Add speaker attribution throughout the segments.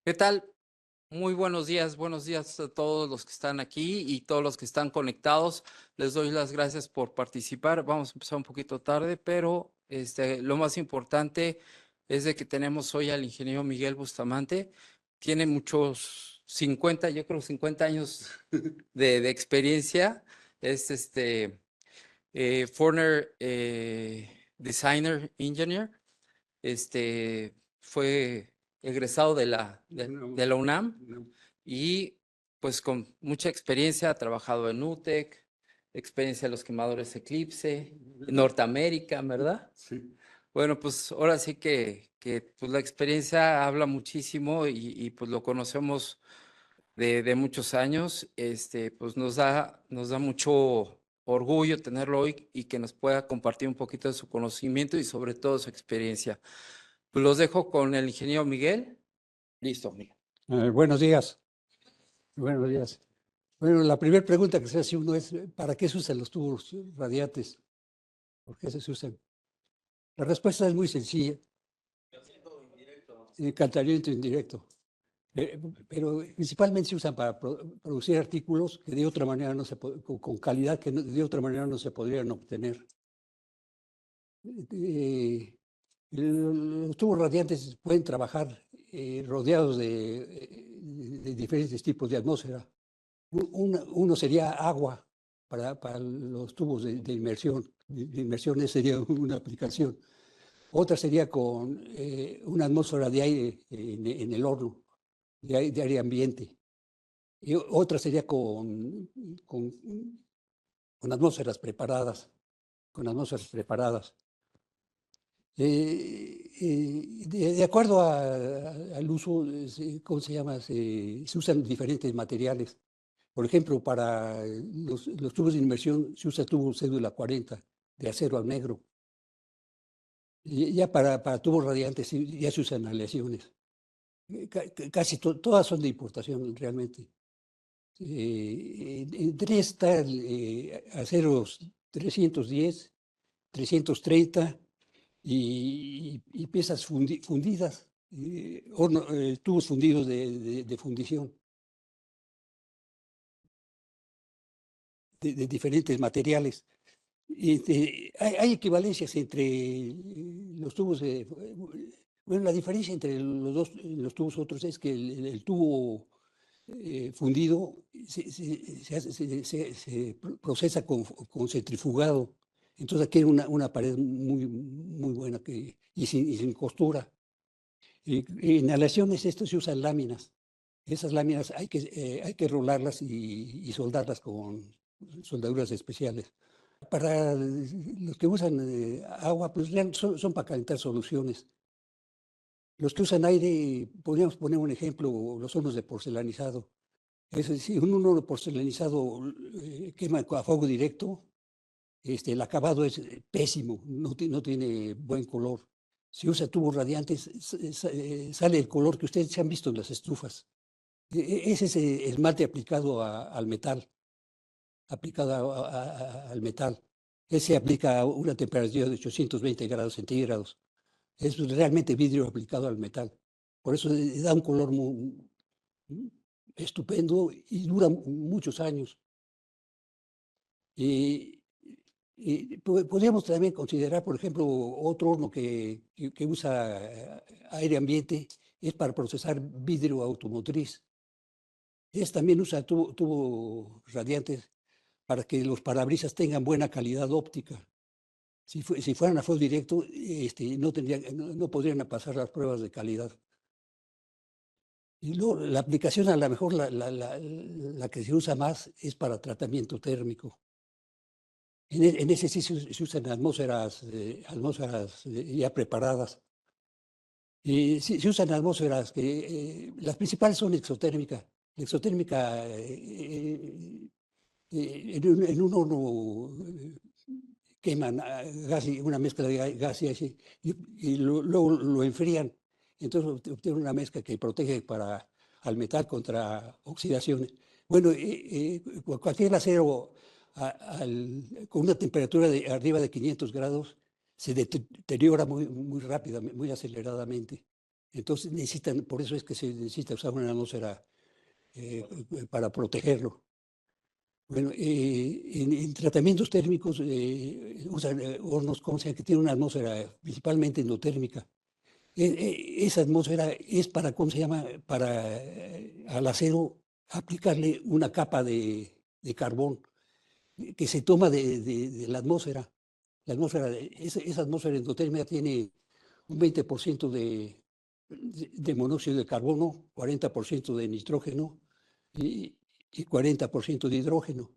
Speaker 1: ¿Qué tal? Muy buenos días a todos los que están aquí y todos los que están conectados. Les doy las gracias por participar. Vamos a empezar un poquito tarde, pero lo más importante es de que tenemos hoy al ingeniero Miguel Bustamante. Tiene muchos 50, yo creo 50 años de experiencia. Es former designer engineer. Fue egresado de la UNAM y pues con mucha experiencia ha trabajado en UTEC, experiencia en los quemadores Eclipse, en Norteamérica, ¿verdad?
Speaker 2: Sí.
Speaker 1: Bueno, pues ahora sí que pues la experiencia habla muchísimo y pues lo conocemos de muchos años. Pues nos da mucho orgullo tenerlo hoy y que nos pueda compartir un poquito de su conocimiento y sobre todo su experiencia. Pues los dejo con el ingeniero Miguel. Listo, Miguel.
Speaker 2: Buenos días. Buenos días. Bueno, la primera pregunta que se hace uno es, ¿para qué se usan los tubos radiantes? ¿Por qué se usan? La respuesta es muy sencilla. Encantamiento indirecto. Pero principalmente se usan para producir artículos que de otra manera no con calidad que de otra manera no se podrían obtener. Los tubos radiantes pueden trabajar rodeados de diferentes tipos de atmósfera. Uno sería agua para los tubos de inmersión. De inmersión esa sería una aplicación. Otra sería con una atmósfera de aire en el horno, de aire ambiente. Y otra sería con, con atmósferas preparadas, con atmósferas preparadas. De acuerdo al uso, ¿cómo se llama? Se usan diferentes materiales. Por ejemplo, para los tubos de inmersión se usa tubo cédula 40, de acero al negro. Y ya para tubos radiantes ya se usan aleaciones. Casi todas son de importación realmente. Entre ellas está aceros 310, 330 y piezas fundidas, tubos fundidos de fundición, de diferentes materiales. Hay equivalencias entre los tubos. Bueno, la diferencia entre los tubos otros es que el tubo fundido se procesa con centrifugado. Entonces aquí hay una pared muy buena y sin costura. En aleaciones esto se usan láminas. Esas láminas hay que rolarlas y soldarlas con soldaduras especiales. Para los que usan agua, pues son para calentar soluciones. Los que usan aire, podríamos poner un ejemplo, los hornos de porcelanizado. Es decir, un horno de porcelanizado quema a fuego directo, el acabado es pésimo, no tiene buen color. Si usa tubos radiantes, sale el color que ustedes se han visto en las estufas. Ese es el esmalte aplicado al metal, al metal. Ese aplica a una temperatura de 820 grados centígrados. Es realmente vidrio aplicado al metal. Por eso da un color estupendo y dura muchos años. Podríamos también considerar, por ejemplo, otro horno que usa aire ambiente, es para procesar vidrio automotriz. También usa tubos radiantes para que los parabrisas tengan buena calidad óptica. Si fueran a fuego directo, no podrían pasar las pruebas de calidad. Y luego la aplicación, a lo mejor la que se usa más es para tratamiento térmico. En ese sí se usan atmósferas ya preparadas. Se usan atmósferas que las principales son exotérmica. La exotérmica en un horno queman una mezcla de gas y aire y luego lo enfrían. Entonces obtienen una mezcla que protege al metal contra oxidaciones. Bueno, cualquier acero con una temperatura de arriba de 500 grados se deteriora muy rápidamente, muy aceleradamente. Entonces por eso es que se necesita usar una atmósfera para protegerlo. Bueno, en tratamientos térmicos usan hornos que tienen una atmósfera principalmente endotérmica. Esa atmósfera es para, ¿cómo se llama? Para al acero aplicarle una capa de carbón que se toma de la atmósfera. Esa atmósfera endotérmica tiene un 20% de monóxido de carbono, 40% de nitrógeno y 40% de hidrógeno.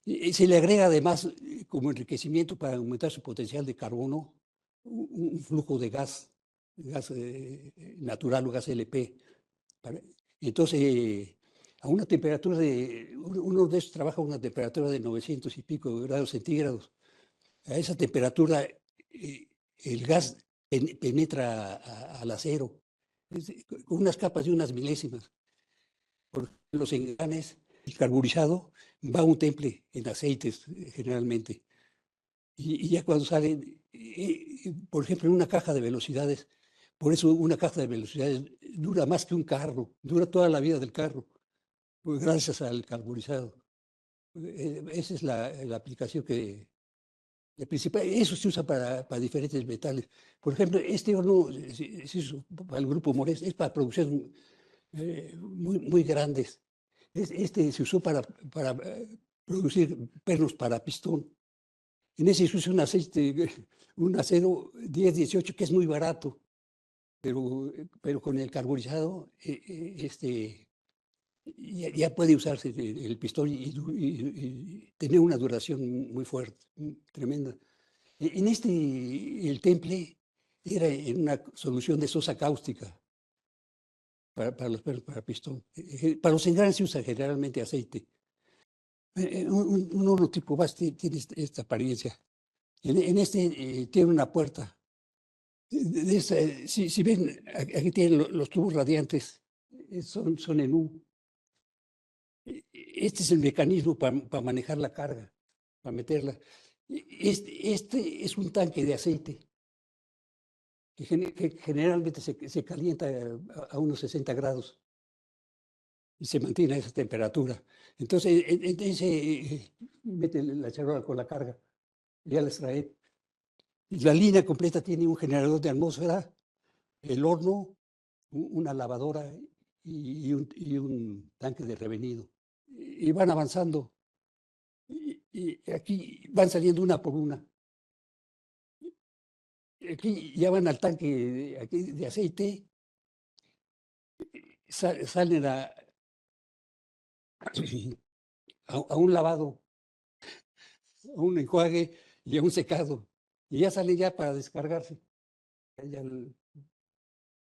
Speaker 2: Y se le agrega además, como enriquecimiento para aumentar su potencial de carbono, un flujo de gas natural o gas LP. Entonces, a una temperatura uno de estos trabaja a una temperatura de 900 y pico grados centígrados. A esa temperatura, el gas penetra al acero, con unas capas de unas milésimas. Por los engranes, el carburizado va a un temple en aceites generalmente. Y ya cuando sale, por ejemplo, en una caja de velocidades, por eso una caja de velocidades dura más que un carro, dura toda la vida del carro, pues gracias al carburizado. Esa es la aplicación la principal. Eso se usa para diferentes metales. Por ejemplo, este horno se usa para el grupo Mores, es para producciones muy grandes. Este se usó para producir pernos para pistón. En ese se usa un aceite, un acero 1018 que es muy barato, pero con el carburizado ya puede usarse el pistón y tener una duración muy fuerte, tremenda. El temple era en una solución de sosa cáustica para pistón. Para los engranes se usa generalmente aceite. Un horno tipo VAS tiene esta apariencia. En este tiene una puerta. Si ven, aquí tienen los tubos radiantes, son en U. Este es el mecanismo para manejar la carga, para meterla. Este es un tanque de aceite que generalmente se calienta a unos 60 grados y se mantiene a esa temperatura. Entonces, mete la charola con la carga, ya la extrae. Y la línea completa tiene un generador de atmósfera, el horno, una lavadora y un tanque de revenido. Y van avanzando. Y aquí van saliendo una por una. Aquí ya van al tanque de aceite, salen a un lavado, a un enjuague y a un secado. Y ya salen ya para descargarse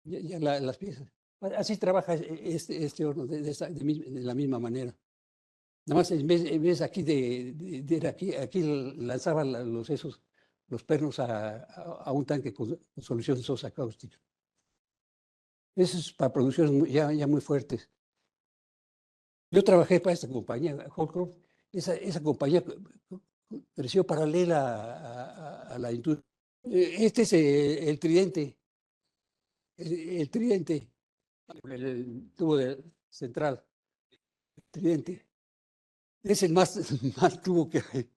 Speaker 2: las piezas. Así trabaja este horno de la misma manera. Nada más en vez aquí aquí lanzaban los pernos a un tanque con solución de sosa cáustica. Eso es para producciones ya muy fuertes. Yo trabajé para esta compañía, Holcroft. Esa compañía creció paralela a la industria. Este es el tridente, el tridente, el tubo central, el tridente. Es el más, más tubo que hay.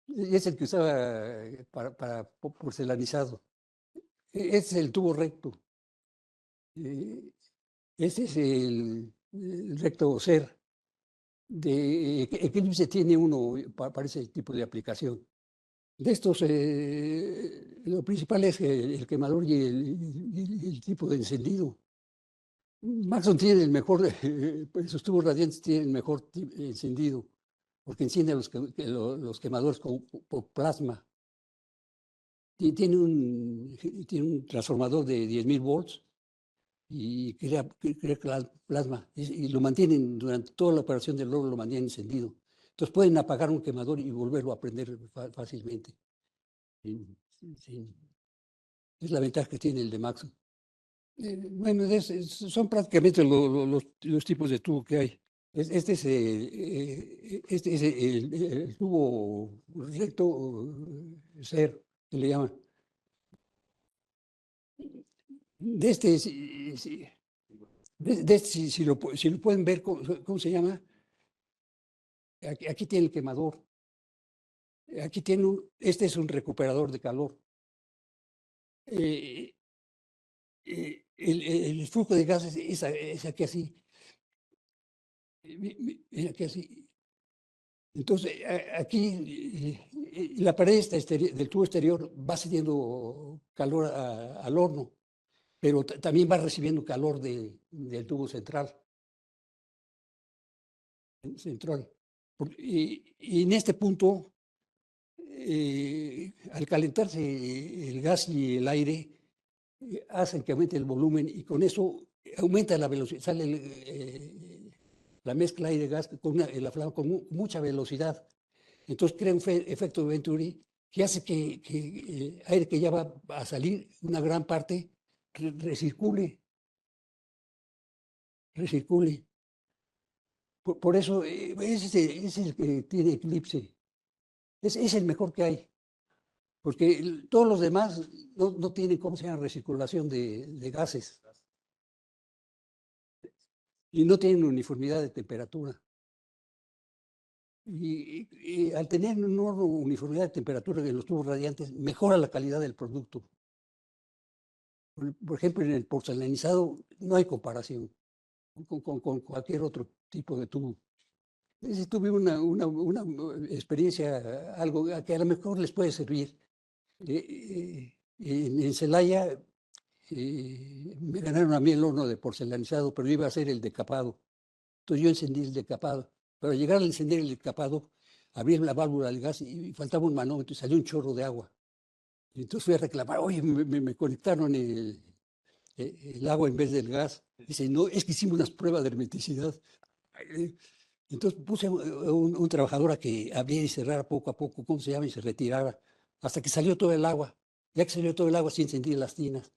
Speaker 2: Y es el que usaba para porcelanizado. Ese es el tubo recto. Ese es el recto SER. Eclipse tiene uno para ese tipo de aplicación. De estos, lo principal es el quemador y el tipo de encendido. Maxon tiene el mejor, pues sus tubos radiantes tienen el mejor encendido, porque enciende los quemadores por plasma. Tiene un transformador de 10.000 volts y crea plasma y lo mantienen durante toda la operación del horno, lo mantienen encendido. Entonces pueden apagar un quemador y volverlo a prender fácilmente. Sí. Es la ventaja que tiene el de Maxon. Bueno, son prácticamente los tipos de tubo que hay. Este es el tubo recto SER, que le llaman. De este, de este, si lo pueden ver, ¿cómo se llama? Aquí tiene el quemador. Aquí tiene este es un recuperador de calor. Eh, el flujo de gases es aquí así. Aquí así. Entonces, aquí la pared del tubo exterior va cediendo calor al horno, pero también va recibiendo calor del tubo central. Y en este punto, al calentarse el gas y el aire, hacen que aumente el volumen y con eso aumenta la velocidad, sale la mezcla aire-gas con la flama con mucha velocidad. Entonces crea un efecto de Venturi que hace que aire que ya va a salir, una gran parte, recircule. Por eso, ese es el que tiene eclipse. Es el mejor que hay. Porque todos los demás no tienen, ¿cómo se llama?, recirculación de gases. Y no tienen uniformidad de temperatura. Y al tener una uniformidad de temperatura de los tubos radiantes, mejora la calidad del producto. Por ejemplo, en el porcelanizado no hay comparación con cualquier otro tipo de tubo. Tuve una experiencia, algo que a lo mejor les puede servir. En Celaya me ganaron a mí el horno de porcelanizado, pero iba a ser el decapado. Entonces yo encendí el decapado. Para llegar a encender el decapado, abrí la válvula del gas y faltaba un manómetro y salió un chorro de agua. Y entonces fui a reclamar, oye, me conectaron el agua en vez del gas. Dice, no, es que hicimos unas pruebas de hermeticidad. Entonces puse un trabajador a que abriera y cerrara poco a poco, ¿cómo se llama? Y se retirara, hasta que salió todo el agua. Ya que salió todo el agua, sí encendí las tinas.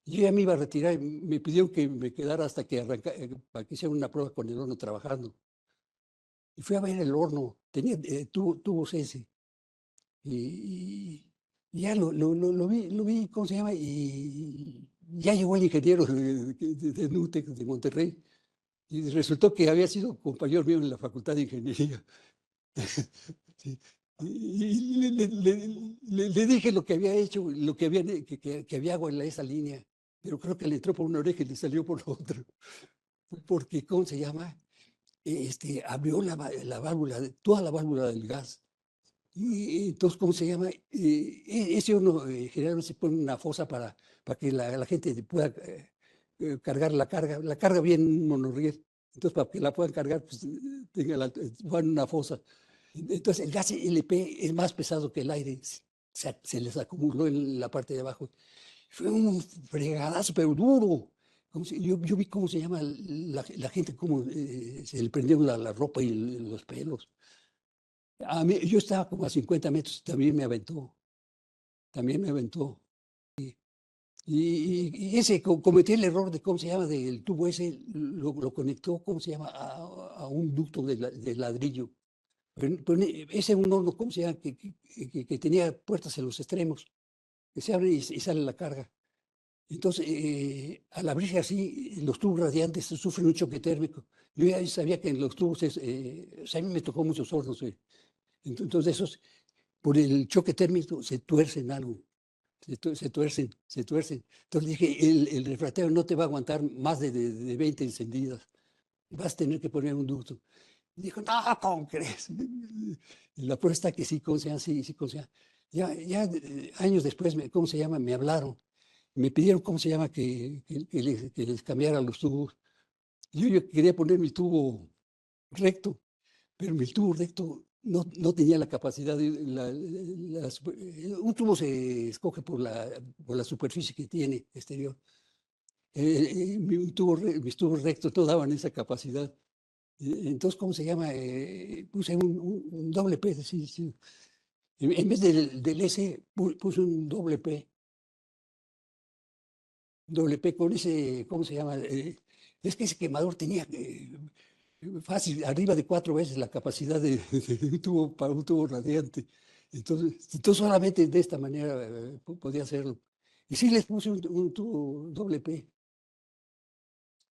Speaker 2: Yo ya me iba a retirar y me pidieron que me quedara hasta que para que hiciera una prueba con el horno trabajando. Y fui a ver el horno, tenía tubos ese. Y ya lo vi, ¿cómo se llama? Y ya llegó el ingeniero de NUTEC de Monterrey. Y resultó que había sido compañero mío en la Facultad de Ingeniería. Sí. Y le dije lo que había hecho, lo que había agua en esa línea, pero creo que le entró por una oreja y le salió por la otra. Porque, ¿cómo se llama? Abrió la válvula, toda la válvula del gas. Y entonces, ¿cómo se llama? Ese horno generalmente se pone una fosa para que la gente pueda cargar la carga bien en un monorriel. Entonces, para que la puedan cargar, pues va en una fosa. Entonces, el gas LP es más pesado que el aire. Se les acumuló en la parte de abajo. Fue un fregadazo, pero duro. Yo vi cómo se llama la gente, cómo se le prendió la ropa y los pelos. Yo estaba como a 50 metros, también me aventó. También me aventó. Y ese cometió el error de, ¿cómo se llama? Del tubo ese, lo conectó, ¿cómo se llama? A un ducto de ladrillo. Pero ese un horno, ¿cómo se llama? Que tenía puertas en los extremos, que se abre y sale la carga. Entonces, al abrirse así, los tubos radiantes sufren un choque térmico. Yo ya sabía que en los tubos, o sea, a mí me tocó muchos hornos. Entonces, esos, por el choque térmico, se tuercen algo. Se tuercen. Entonces dije, el refractario no te va a aguantar más de 20 encendidas. Vas a tener que poner un ducto. Dijo, no, ¿cómo crees? La prueba está que sí, ¿cómo se llama? Sí, ¿cómo se llama? Ya años después, ¿cómo se llama? Me hablaron. Me pidieron, ¿cómo se llama? Que les cambiara los tubos. Yo quería poner mi tubo recto, pero mi tubo recto no tenía la capacidad. Un tubo se escoge por la superficie que tiene exterior. Mis tubos rectos no daban esa capacidad. Entonces, ¿cómo se llama? Puse un doble P, sí, sí. En vez del S, puse un doble P con ese, ¿cómo se llama? Es que ese quemador tenía fácil, arriba de 4 veces la capacidad de un tubo para un tubo radiante. Entonces solamente de esta manera podía hacerlo. Y sí les puse un tubo doble P.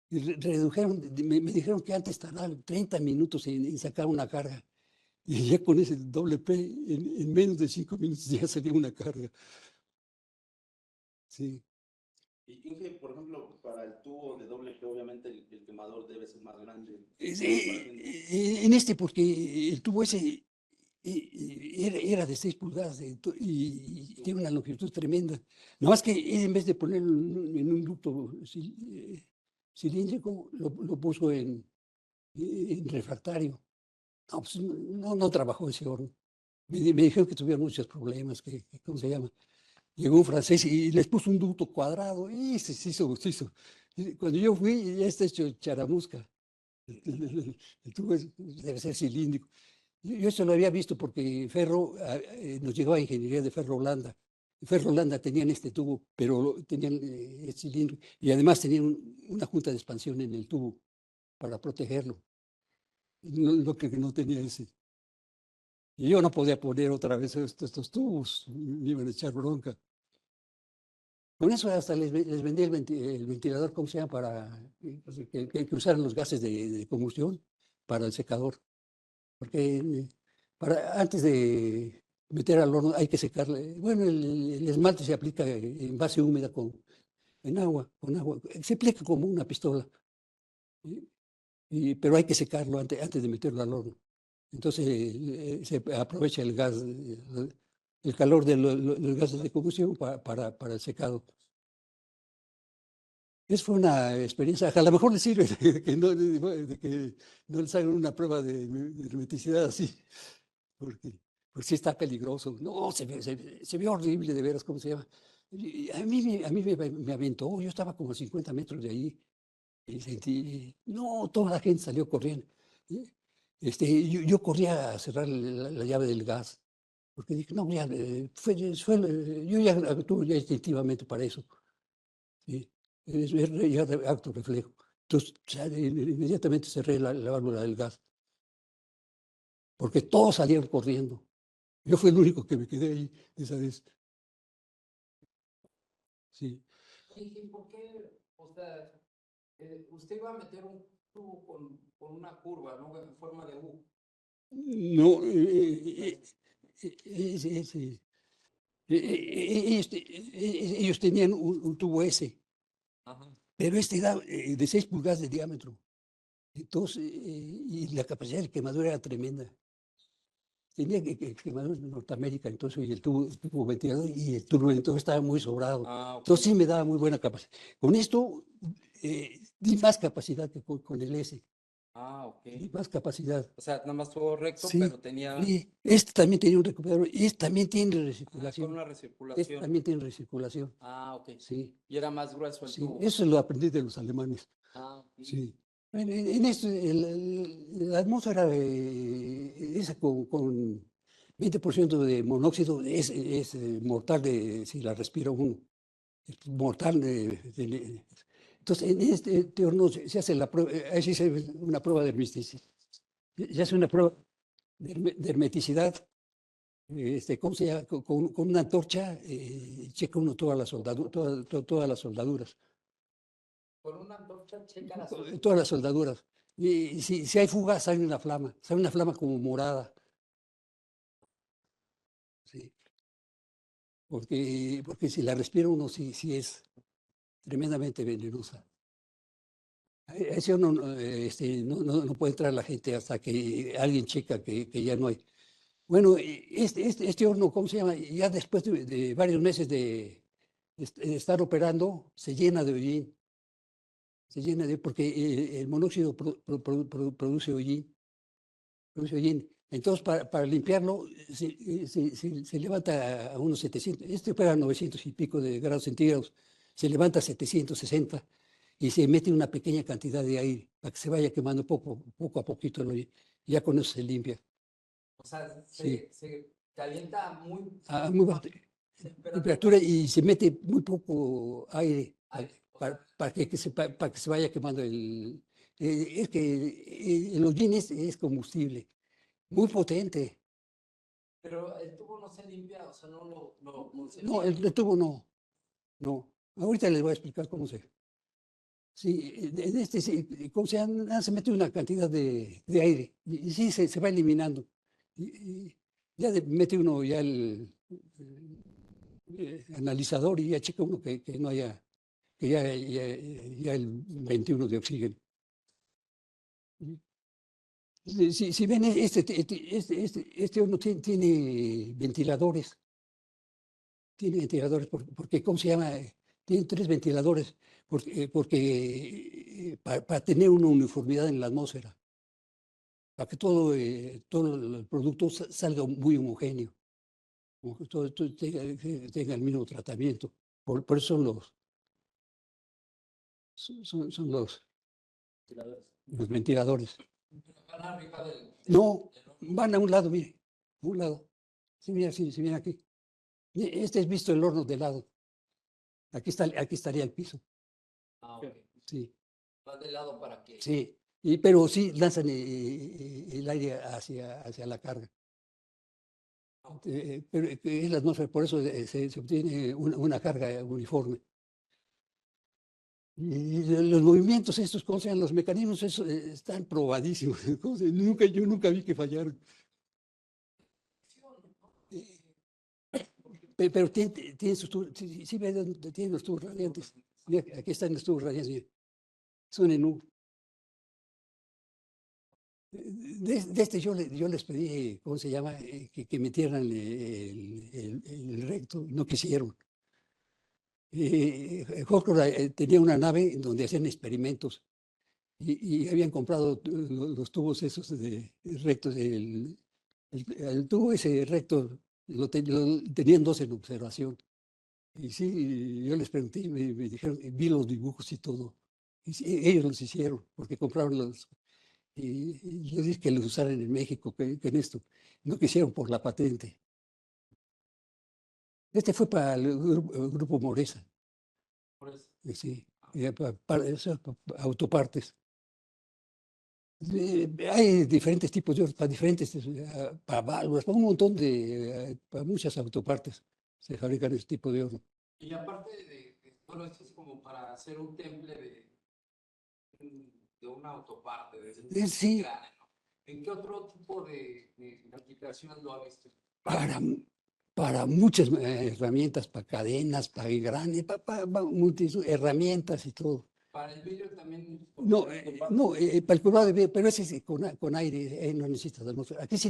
Speaker 2: Y redujeron, me dijeron que antes tardaba 30 minutos en sacar una carga. Y ya con ese doble P, en menos de 5 minutos ya salía una carga. Sí.
Speaker 3: Y Inge, por ejemplo, para el tubo de doble P, obviamente el quemador debe ser más grande.
Speaker 2: En este, porque el tubo ese era de 6 pulgadas y tiene una longitud tremenda. Nada más que él, en vez de ponerlo en un ducto cilíndrico, lo puso en refractario. No, pues no trabajó ese horno. Me dijeron que tuvieron muchos problemas, ¿cómo se llama? Llegó un francés y les puso un ducto cuadrado y se hizo. Y cuando yo fui, ya está hecho charamusca. El tubo debe ser cilíndrico. Yo eso lo había visto porque Ferro nos llegó a ingeniería de Ferro Holanda. Ferro Holanda tenían este tubo, pero tenían el cilindro y además tenían una junta de expansión en el tubo para protegerlo. Lo que no tenía ese. Y yo no podía poner otra vez estos tubos, me iban a echar bronca. Con eso hasta les vendí el ventilador, ¿cómo se llama? Para que usaran los gases de combustión para el secador. Porque antes de meter al horno hay que secarle. Bueno, el esmalte se aplica en base húmeda con agua. Se aplica como una pistola. Pero hay que secarlo antes de meterlo al horno. Entonces se aprovecha el gas, el calor de los gases de combustión para el secado. Esa fue una experiencia, a lo mejor les sirve de que no les hagan una prueba de hermeticidad así, porque sí está peligroso. No, se ve horrible de veras, ¿cómo se llama? Y a mí me aventó, yo estaba como a 50 metros de ahí y sentí, no, toda la gente salió corriendo. Yo corría a cerrar la llave del gas, porque dije, no, ya, yo ya actúo ya instintivamente para eso. ¿Sí? Ya de acto reflejo. Entonces, inmediatamente cerré la válvula del gas, porque todos salieron corriendo. Yo fui el único que me quedé ahí esa vez. Sí.
Speaker 1: ¿Y por qué, o sea, usted iba a meter un tubo con una curva, ¿no? En forma de U?
Speaker 2: No, ellos tenían un tubo S,
Speaker 1: Ajá.
Speaker 2: pero este era de 6 pulgadas de diámetro. Entonces, y la capacidad de quemadura era tremenda. Tenía quemadura en Norteamérica, entonces, y el tubo ventilador y el turboventilador estaba muy sobrado.
Speaker 1: Ah, ok.
Speaker 2: Entonces sí me daba muy buena capacidad. Con esto di más capacidad que con el S,
Speaker 1: Ah, ok.
Speaker 2: di más capacidad.
Speaker 1: O sea, nada más todo recto,
Speaker 2: Sí,
Speaker 1: pero tenía
Speaker 2: sí. Este también tenía un recuperador, y este también tiene
Speaker 1: con
Speaker 2: recirculación.
Speaker 1: una
Speaker 2: Este
Speaker 1: recirculación.
Speaker 2: también tiene recirculación.
Speaker 1: Ah, ok.
Speaker 2: Sí,
Speaker 1: Y era más grueso el
Speaker 2: sí.
Speaker 1: tubo.
Speaker 2: Eso lo aprendí de los alemanes.
Speaker 1: Ah, ok.
Speaker 2: Sí. En esto, la atmósfera esa con 20% de monóxido es mortal si la respira uno. Es mortal. Entonces, en este horno se hace la prueba, ahí sí se hace una prueba de hermeticidad. Se hace una prueba de hermeticidad. ¿Cómo se llama? Con una antorcha checa uno todas las soldaduras.
Speaker 1: Con una antorcha checa la
Speaker 2: Todas las soldaduras. Y si hay fuga, sale una flama como morada. ¿Sí? Porque si la respira uno, sí es tremendamente venenosa. Ese no puede entrar la gente hasta que alguien checa que ya no hay. Bueno, este horno, ¿cómo se llama? Ya después de varios meses de estar operando, se llena de hollín. Porque el monóxido produce hollín. Entonces, para limpiarlo, se levanta a unos 700, este opera a 900 y pico de grados centígrados, se levanta a 760 y se mete una pequeña cantidad de aire para que se vaya quemando poco a poquito el hollín. Y ya con eso se limpia.
Speaker 1: O sea,
Speaker 2: Sí.
Speaker 1: se calienta muy
Speaker 2: A muy baja temperatura y se mete muy poco aire para que se vaya quemando es que el hollín es combustible. Muy potente.
Speaker 1: pero el tubo no se limpia, o sea, no se
Speaker 2: No,
Speaker 1: limpia.
Speaker 2: el tubo no. No, ahorita les voy a explicar cómo se. Sí, en este, ¿cómo se mete una cantidad de aire y sí, se va eliminando. Y ya mete uno ya el analizador y ya checa uno que no haya, que ya el 21 de oxígeno. Si ven, este horno tiene ventiladores. Tiene ventiladores, porque, ¿cómo se llama? Tiene 3 ventiladores, porque para tener una uniformidad en la atmósfera, para que todo el producto salga muy homogéneo, como que todo tenga el mismo tratamiento. Por eso son los ventiladores.
Speaker 1: Van arriba
Speaker 2: No, van a un lado, mire, a un lado. Sí, mira, sí, sí, mira aquí. Este es visto el horno de lado. Aquí estaría el piso.
Speaker 1: Ah, ok.
Speaker 2: Sí,
Speaker 1: Van de lado para que.
Speaker 2: sí. Pero sí lanzan el aire hacia la carga. Pero es la atmósfera, por eso se obtiene una carga uniforme. Y los movimientos estos, ¿cómo se llaman? Los mecanismos esos, están probadísimos. Yo nunca vi que fallaron. Pero tiene sus tubos, sí ve dónde tienen los tubos radiantes. Mira, aquí están los tubos radiantes, mira. Son en U. De este yo les pedí, ¿cómo se llama? Que metieran el recto, no quisieron. Hawker tenía una nave en donde hacían experimentos y habían comprado los tubos esos rectos. El tubo ese recto lo tenían dos en observación. Y sí, yo les pregunté, y me dijeron, vi los dibujos y todo. Y sí, ellos los hicieron, porque compraron los. Y yo dije que los usaran en México, que en esto. No quisieron por la patente. Este fue para el grupo Moresa.
Speaker 1: Por eso.
Speaker 2: Sí, autopartes. Hay diferentes tipos de para diferentes, para válvulas, para un montón para muchas autopartes se fabrican este tipo de horno.
Speaker 1: Y aparte bueno, esto es como para hacer un temple de una autoparte,
Speaker 2: Sí,
Speaker 1: grande, ¿no? ¿En qué otro tipo de aplicación lo ha visto?
Speaker 2: para, para muchas herramientas, para cadenas, para grandes, para herramientas y todo.
Speaker 1: Para el vidrio también.
Speaker 2: No, no, para el curvado de vidrio, pero ese es con aire, no necesitas atmósfera. Aquí sí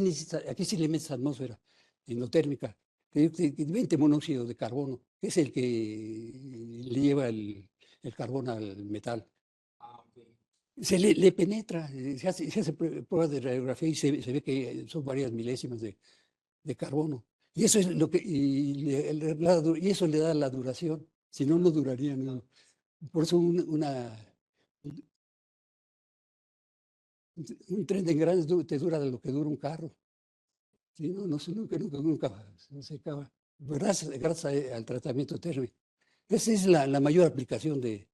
Speaker 2: le metes atmósfera, endotérmica, que 20 monóxido de carbono, que es el que le lleva el carbón al metal.
Speaker 1: Ah, ok.
Speaker 2: Le penetra, se hace pruebas de radiografía y se ve que son varias milésimas de carbono. Y eso es lo que, y eso le da la duración, si no, no duraría. ¿No? Por eso un tren de engranes te dura de lo que dura un carro. ¿Sí? No, nunca se acaba. Gracias al tratamiento térmico. Esa es la mayor aplicación de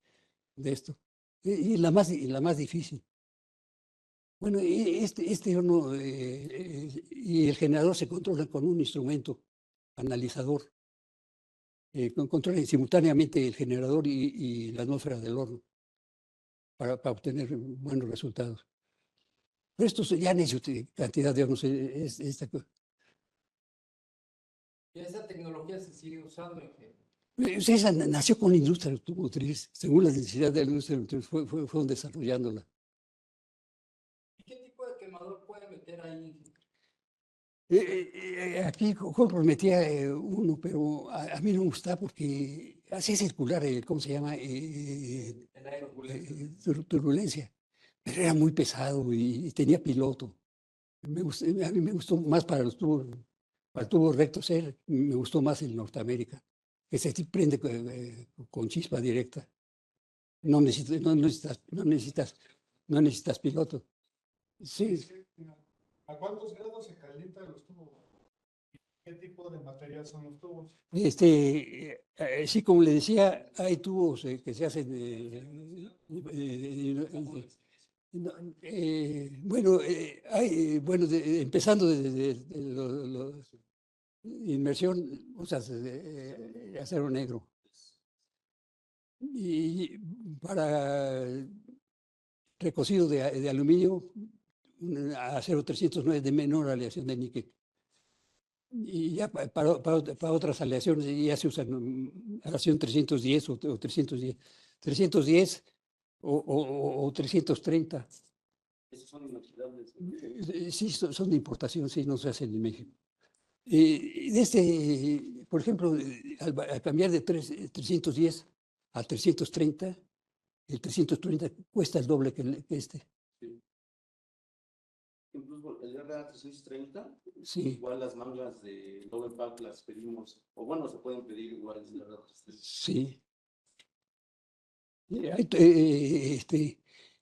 Speaker 2: esto. Y la más difícil. Bueno, este horno y el generador se controlan con un instrumento analizador. Controlan simultáneamente el generador y la atmósfera del horno para obtener buenos resultados. Pero estos ya han hecho cantidad de hornos.
Speaker 1: Y esa tecnología se sigue usando en que.
Speaker 2: Esa nació con la industria automotriz, según las necesidades de la industria automotriz, fueron desarrollándola.
Speaker 1: ¿Y qué tipo de quemador puede meter ahí?
Speaker 2: Aquí Jorge metía uno, pero a mí no me gusta porque hacía circular, ¿cómo se llama?
Speaker 1: El aire
Speaker 2: Turbulencia. Pero era muy pesado y tenía piloto. A mí me gustó más para el tubo recto ser, me gustó más el Norteamérica, que se prende con chispa directa. No necesitas piloto. Sí,
Speaker 4: ¿A cuántos grados se calientan los tubos? ¿Qué tipo de material son los tubos?
Speaker 2: Sí, como le decía, hay tubos que se hacen. Bueno, empezando desde inmersión, usas acero negro. Y para recocido de aluminio, acero 309 de menor aleación de níquel. Y ya para otras aleaciones ya se usan aleación 310 o 310 o 330.
Speaker 3: Esos son inoxidables.
Speaker 2: Sí, son de importación, sí, no se hacen en México. Por ejemplo, al cambiar de 310 a 330, el 330 cuesta el doble que este.
Speaker 3: Sí. Incluso el RA 330,
Speaker 2: Sí.
Speaker 3: igual las mangas de Double Pack las pedimos, o bueno, se pueden pedir igual el RA 330.
Speaker 2: Sí.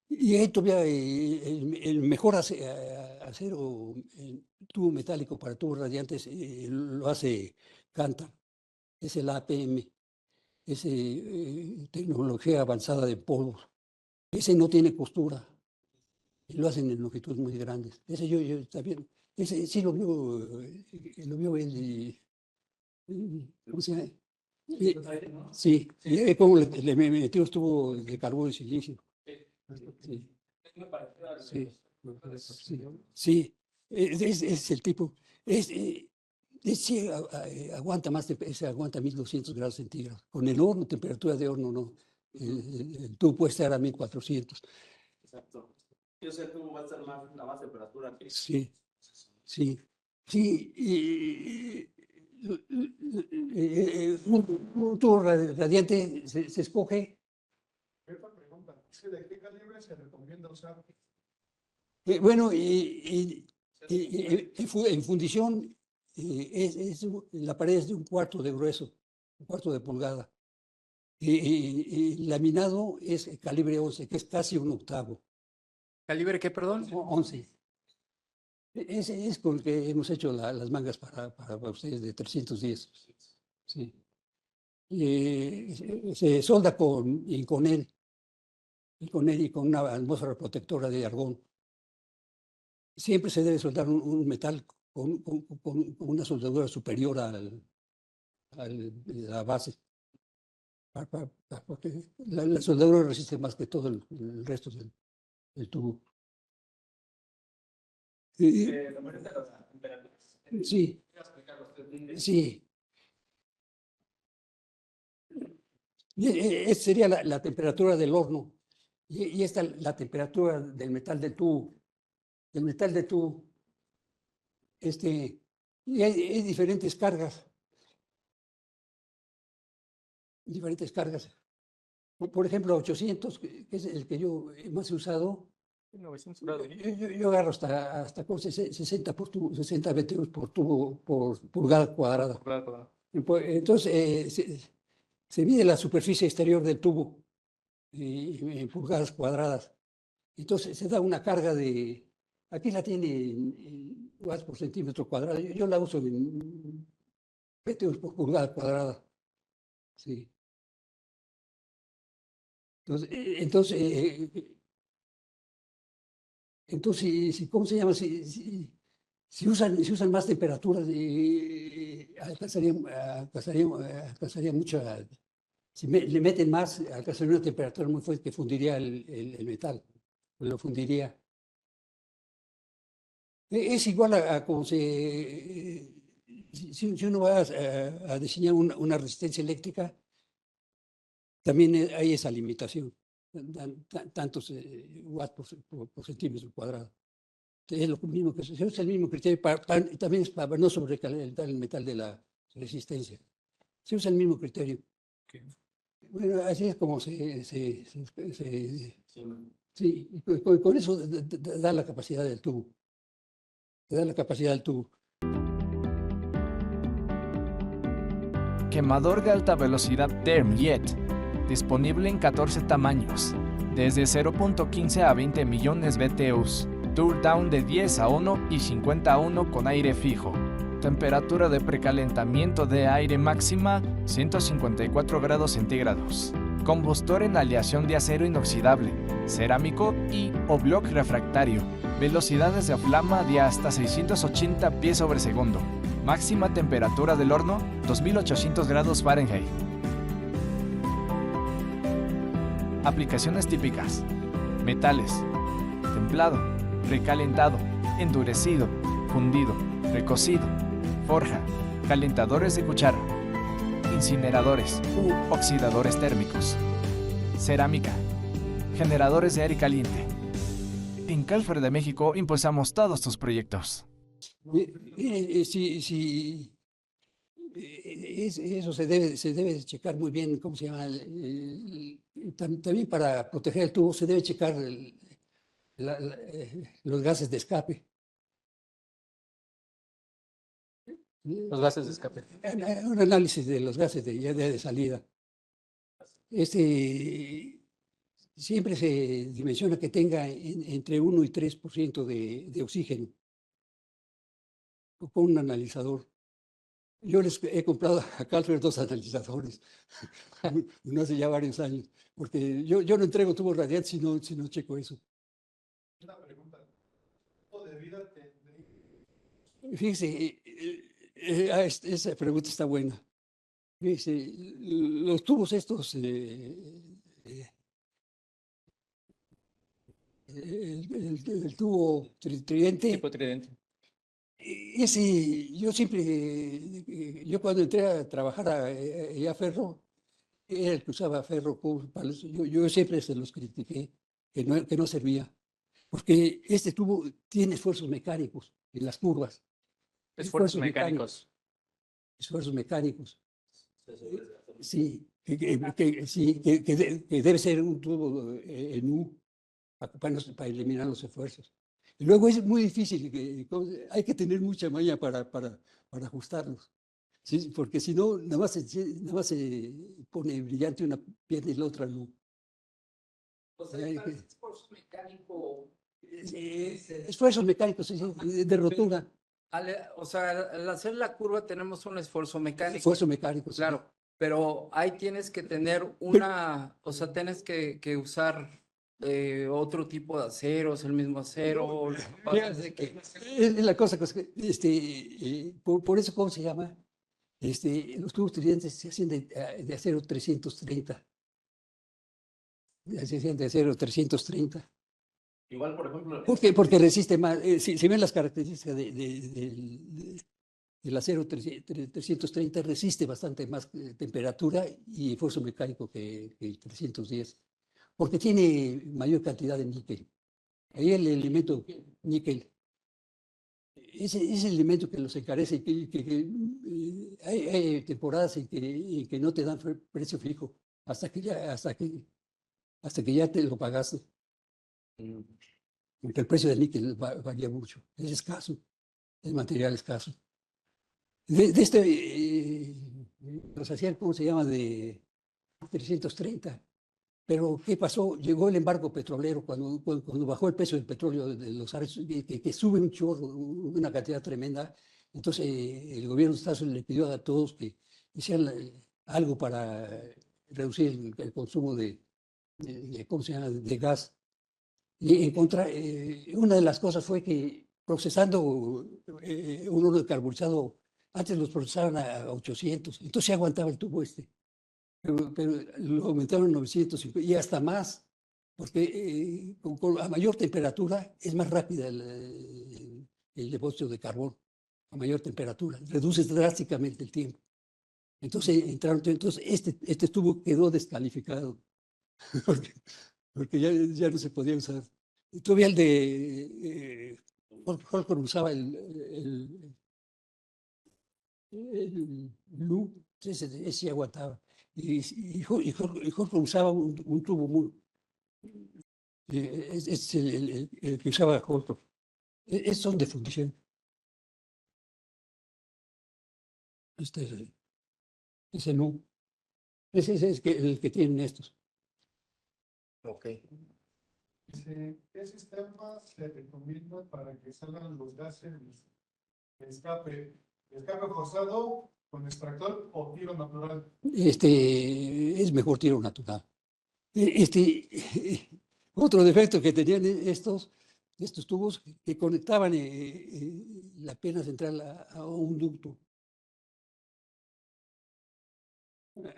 Speaker 2: Y hay todavía el mejor acero, el tubo metálico para tubos radiantes, lo hace Cantar. Es el APM, es tecnología avanzada de polvos. Ese no tiene costura, y lo hacen en longitudes muy grandes. Ese yo también, ese sí lo vio él, ¿cómo se llama? Sí, y ve cómo le metió los tubos de carbono y silicio. Sí. Sí, es el tipo, sí, aguanta más, ese aguanta 1200 grados centígrados. Con el horno, temperatura de horno, no. El tubo puede estar a 1400.
Speaker 3: Exacto. Yo sé cómo va a estar a más temperatura que.
Speaker 2: Sí, sí, sí. Un tubo radiante se escoge.
Speaker 4: Otra pregunta, ¿de qué calibre se recomienda usar?
Speaker 2: Bueno, en fundición, la pared es de 1/4 de grueso, 1/4 de pulgada. Laminado es calibre 11, que es casi 1/8.
Speaker 1: ¿Calibre qué, perdón?
Speaker 2: 11. Ese es con el que hemos hecho las mangas para ustedes de 310. Sí. Se solda con él y con una atmósfera protectora de argón. Siempre se debe soldar un metal con una soldadura superior a la base, porque la soldadura resiste más que todo el resto del tubo. Sí, sí. Esa sería la temperatura del horno y esta la temperatura del metal del tubo. El metal de tubo, y hay diferentes cargas. Diferentes cargas. Por ejemplo, 800, que es el que yo más he usado.
Speaker 1: 900 grados.
Speaker 2: Yo agarro hasta 60 BTUs por tubo, por pulgada cuadrada. Entonces, se mide la superficie exterior del tubo en pulgadas cuadradas. Entonces, se da una carga de. Aquí la tiene en watts por centímetro cuadrado. Yo la uso en BTUs por pulgada cuadrada. Sí. Entonces, ¿cómo se llama? Si usan más temperaturas, alcanzaría mucha. Si le meten más, alcanzaría una temperatura muy fuerte que fundiría el metal, lo fundiría. Es igual a como si uno va a diseñar una resistencia eléctrica, también hay esa limitación, tantos watts por centímetro cuadrado. Es lo mismo que se usa el mismo criterio, también es para no sobrecalentar el metal de la resistencia. Se usa el mismo criterio.
Speaker 1: Okay.
Speaker 2: Bueno, así es como sí, con eso da la capacidad del tubo. Te da la capacidad del tubo.
Speaker 5: Quemador de alta velocidad Thermjet, disponible en 14 tamaños, desde 0.15 a 20 millones BTUs, tool down de 10 a 1 y 50 a 1 con aire fijo, temperatura de precalentamiento de aire máxima 154 grados centígrados, combustor en aleación de acero inoxidable, cerámico y o bloque refractario, velocidades de flama de hasta 680 pies sobre segundo, máxima temperatura del horno 2800 grados Fahrenheit. Aplicaciones típicas: metales, templado, recalentado, endurecido, fundido, recocido, forja, calentadores de cuchara, incineradores u oxidadores térmicos, cerámica, generadores de aire caliente. En Calfer de México impulsamos todos tus proyectos.
Speaker 2: Sí, eso se debe checar muy bien, ¿cómo se llama? También para proteger el tubo se debe checar los gases de escape.
Speaker 1: Los gases de escape.
Speaker 2: Un análisis de los gases de salida. Siempre se dimensiona que tenga entre 1 y 3% de oxígeno con un analizador. Yo les he comprado a Calfer 2 analizadores, no hace ya varios años, porque yo no entrego tubos radiantes si no checo eso.
Speaker 4: Una pregunta. ¿Qué tipo de vida tendría?
Speaker 2: Fíjese, esa pregunta está buena. Fíjese, los tubos estos, el tubo tridente,
Speaker 1: Tipo tridente.
Speaker 2: yo cuando entré a trabajar a Ferro, era el que usaba Ferro. Yo siempre se los critiqué, que no servía, porque este tubo tiene esfuerzos mecánicos en las curvas.
Speaker 1: Esfuerzos mecánicos.
Speaker 2: Esfuerzos mecánicos. Sí, que debe ser un tubo en U para eliminar los esfuerzos. Y luego es muy difícil, hay que tener mucha maña para ajustarlos. ¿Sí? Porque si no, nada más se pone brillante una pierna y la otra no.
Speaker 1: O sea, esfuerzo mecánico.
Speaker 2: Esfuerzos mecánicos de rotura.
Speaker 1: O sea, al hacer la curva tenemos un esfuerzo mecánico.
Speaker 2: Esfuerzo mecánico, sí.
Speaker 1: Claro, pero ahí tienes que tener o sea, tienes que usar otro tipo de aceros, el mismo acero. Lo que pasa es de que
Speaker 2: Es la cosa por eso, ¿cómo se llama? Los tubos tridentes se hacen de acero 330. Se hacen de acero 330.
Speaker 3: Igual, por ejemplo.
Speaker 2: Porque resiste más. Si ven las características del acero 330, resiste bastante más temperatura y esfuerzo mecánico que el 310, porque tiene mayor cantidad de níquel. Ahí el elemento níquel es el elemento que los encarece. Hay temporadas en que no te dan precio fijo hasta que ya te lo pagaste. Porque el precio del níquel varía mucho, es escaso, es material escaso. Nos hacían, ¿cómo se llama?, de 330. Pero ¿qué pasó? Llegó el embargo petrolero cuando bajó el precio del petróleo de los árboles, que sube un chorro, una cantidad tremenda. Entonces el gobierno de Estados Unidos le pidió a todos que hicieran algo para reducir el consumo ¿cómo se llama?, de gas. Y una de las cosas fue que procesando un horno de carbonizado, antes los procesaban a 800, entonces se aguantaba el tubo pero lo aumentaron a 950 y hasta más, porque a mayor temperatura es más rápida el depósito de carbón, a mayor temperatura, reduce drásticamente el tiempo. Entonces este tubo quedó descalificado, porque ya no se podía usar. Y todavía el de Holcor usaba el Lu, ese sí aguantaba. Y Holcor usaba un tubo muy. Es el que usaba Holcor. Son de fundición. Ese no. Ese es el que tienen estos.
Speaker 1: Ok.
Speaker 4: ¿Qué sistema se recomienda para que salgan los gases de escape? ¿Escape forzado con extractor o tiro natural?
Speaker 2: Es mejor tiro natural. Otro defecto que tenían estos tubos, que conectaban la pena central a un ducto.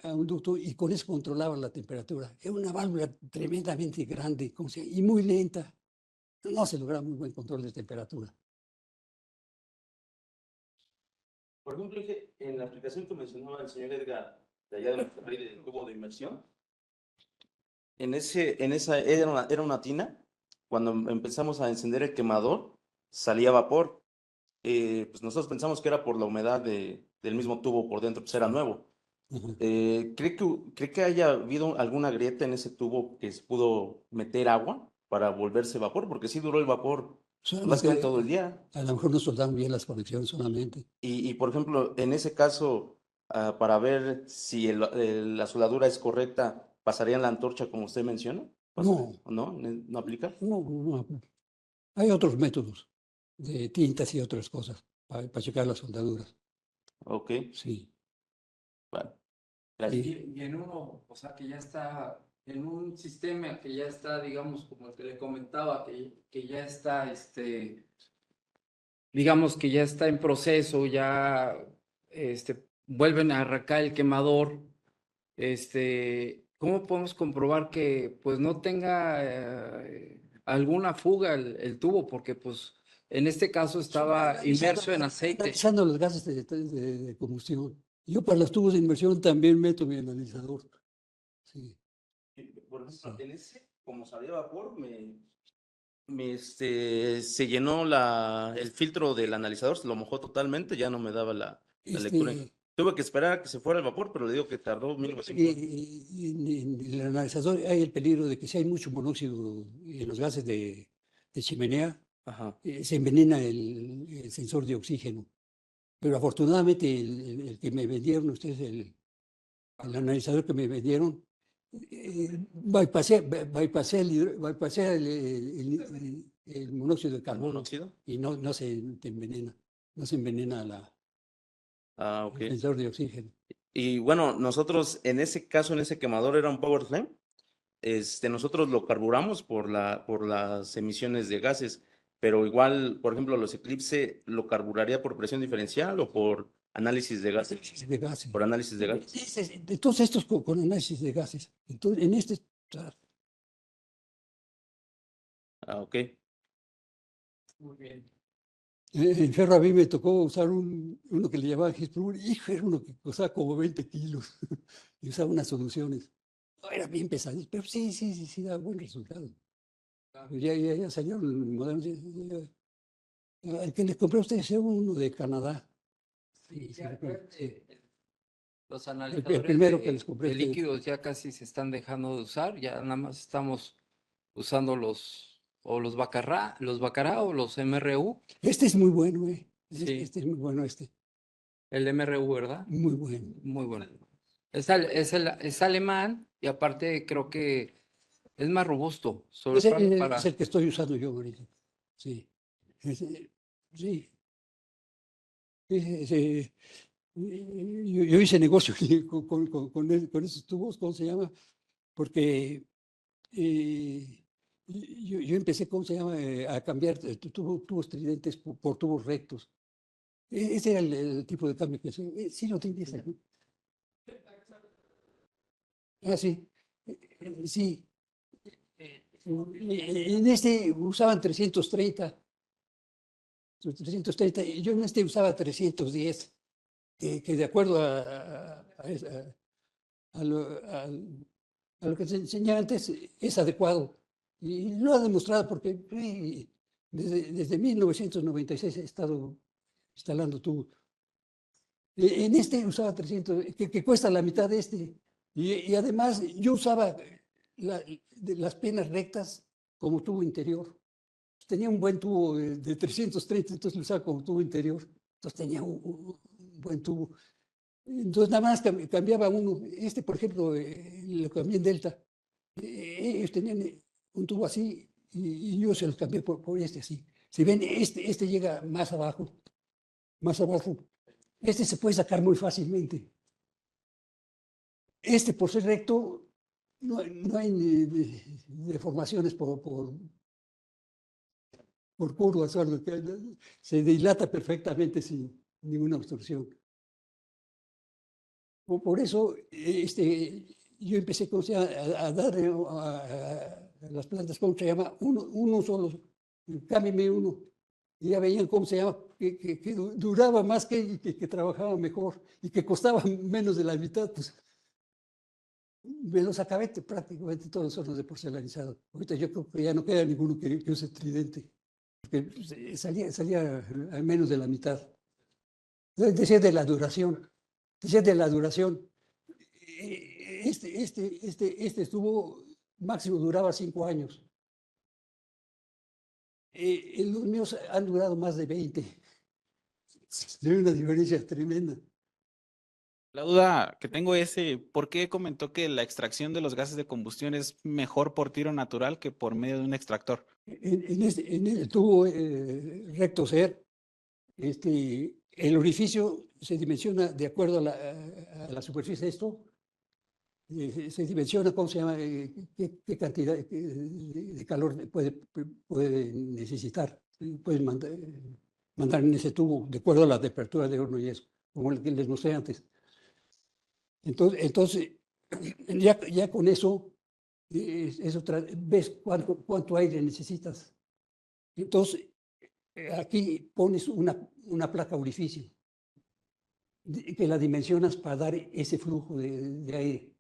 Speaker 2: a un ducto y con eso controlaba la temperatura. Era una válvula tremendamente grande y muy lenta. No se lograba muy buen control de temperatura.
Speaker 3: Por ejemplo, Inge, en la aplicación que mencionaba el señor Edgar, de allá de Monterrey, del tubo de inmersión, en esa era una tina. Cuando empezamos a encender el quemador, salía vapor. Pues nosotros pensamos que era por la humedad del mismo tubo por dentro, pues era nuevo.
Speaker 2: Ajá.
Speaker 3: ¿Cree que haya habido alguna grieta en ese tubo que se pudo meter agua para volverse vapor? Porque sí duró el vapor básicamente todo el día.
Speaker 2: A lo mejor no soldaban bien las conexiones solamente.
Speaker 3: Y por ejemplo, en ese caso, para ver si la soldadura es correcta, ¿pasarían la antorcha como usted menciona?
Speaker 2: No.
Speaker 3: ¿No? ¿No aplica?
Speaker 2: No. Hay otros métodos de tintas y otras cosas para checar las soldaduras.
Speaker 3: Ok,
Speaker 2: Sí.
Speaker 3: vale. Gracias.
Speaker 1: Y en uno, o sea, que ya está en un sistema que ya está, digamos, como el que le comentaba, que ya está, digamos que ya está en proceso, ya, vuelven a arrancar el quemador, ¿cómo podemos comprobar que, pues, no tenga alguna fuga el tubo? Porque, pues, en este caso estaba inmerso en aceite.
Speaker 2: Analizando los gases de combustión. Yo para los tubos de inmersión también meto mi analizador. Sí.
Speaker 3: Por ejemplo, en ese, como salía vapor, se llenó el filtro del analizador, se lo mojó totalmente, ya no me daba la lectura. Tuve que esperar a que se fuera el vapor, pero le digo que tardó mínimo 5 horas.
Speaker 2: En el analizador hay el peligro de que si hay mucho monóxido en los gases de chimenea,
Speaker 3: Ajá.
Speaker 2: se envenena el sensor de oxígeno. Pero afortunadamente el que me vendieron ustedes, el analizador que me vendieron, bypassé el monóxido de carbono
Speaker 3: ¿Monóxido?
Speaker 2: y no se te envenena, no se envenena
Speaker 3: Ok.
Speaker 2: el sensor de oxígeno.
Speaker 3: Y bueno, nosotros en ese caso, en ese quemador era un power flame. Nosotros lo carburamos por las emisiones de gases, pero igual, por ejemplo, los Eclipse lo carburaría por presión diferencial o por análisis de gases.
Speaker 2: De gases.
Speaker 3: Por análisis de gases.
Speaker 2: Entonces estos con análisis de gases. Entonces, en este,
Speaker 3: Ok.
Speaker 1: Muy bien.
Speaker 2: en ferro a mí me tocó usar uno que le llamaban Hesplur, hijo, era uno que costaba como 20 kilos y usaba unas soluciones. No, era bien pesadito, pero sí, da buen resultado. Ya salieron modernos. El que les compré a ustedes era uno de Canadá. Sí,
Speaker 1: Los
Speaker 2: el
Speaker 1: analizadores
Speaker 2: primero que les compré.
Speaker 1: de líquidos ya casi se están dejando de usar, ya nada más estamos usando los Bacará o los MRU.
Speaker 2: Este es muy bueno,
Speaker 1: Sí.
Speaker 2: Este es muy bueno,
Speaker 1: El MRU, ¿verdad?
Speaker 2: muy bueno.
Speaker 1: Muy bueno. Es alemán y aparte creo que es más robusto, sobre todo para...
Speaker 2: Es el que estoy usando yo ahorita. Sí. Ese- sí. Ese- yo hice negocio con esos tubos, ¿cómo se llama? Porque yo empecé, ¿cómo se llama? A cambiar tubos tridentes por tubos rectos. Ese era el tipo de cambio que hacía. Sí, lo tienes aquí. Ah, sí. Sí. En este usaban 330. Y yo en este usaba 310, que de acuerdo a lo que se enseñaba antes es adecuado. Y lo ha demostrado porque desde 1996 he estado instalando tubos. En este usaba 300, que cuesta la mitad de este. Y además yo usaba las penas rectas como tubo interior. Tenía un buen tubo de 330, entonces lo usaba como tubo interior. Entonces tenía un buen tubo. Entonces nada más cambiaba uno. Este, por ejemplo, lo cambié en Delta. Ellos tenían un tubo así y yo se los cambié por este así. Si ven, este llega más abajo. Más abajo. Este se puede sacar muy fácilmente. Este, por ser recto, no hay deformaciones por curvas, se dilata perfectamente sin ninguna obstrucción. Por eso yo empecé a darle a las plantas, ¿cómo se llama? Uno solo, cámbiame uno. Y ya veían cómo se llama, que duraba más, que trabajaba mejor y que costaba menos de la mitad. Pues me los acabé prácticamente todos son los de porcelanizado. Ahorita yo creo que ya no queda ninguno que use tridente, porque pues, salía a menos de la mitad. Decía de la duración, decía de la duración. Este estuvo, máximo duraba 5 años. Los míos han durado más de 20. Hay una diferencia tremenda.
Speaker 6: La duda que tengo es, ¿por qué comentó que la extracción de los gases de combustión es mejor por tiro natural que por medio de un extractor?
Speaker 2: En el tubo recto ser, el orificio se dimensiona de acuerdo a la superficie de esto. Se dimensiona, ¿cómo se llama? Qué cantidad de calor puede necesitar. Puedes mandar en ese tubo de acuerdo a la temperatura de horno y eso, como el que les mostré antes. Entonces ya con eso, ves cuánto aire necesitas. Entonces, aquí pones una placa orificio que la dimensionas para dar ese flujo de aire.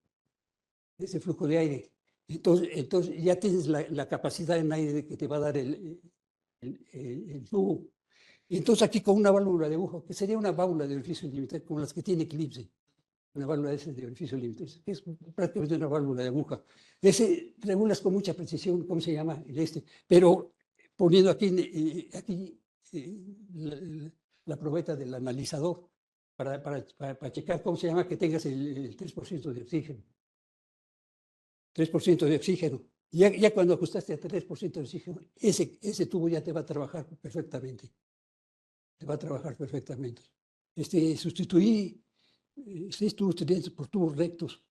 Speaker 2: Ese flujo de aire. Entonces ya tienes la capacidad en aire que te va a dar el tubo. Entonces aquí con una válvula de aguja, que sería una válvula de orificio limitado, como las que tiene Eclipse, una válvula de orificio limitado, que es prácticamente una válvula de aguja. Ese regulas con mucha precisión, ¿cómo se llama? Pero poniendo aquí la probeta del analizador para checar, ¿cómo se llama? Que tengas el 3% de oxígeno. 3% de oxígeno. Ya cuando ajustaste a 3% de oxígeno, ese tubo ya te va a trabajar perfectamente. Te va a trabajar perfectamente. Sustituí 6 tubos tridentes por tubos rectos.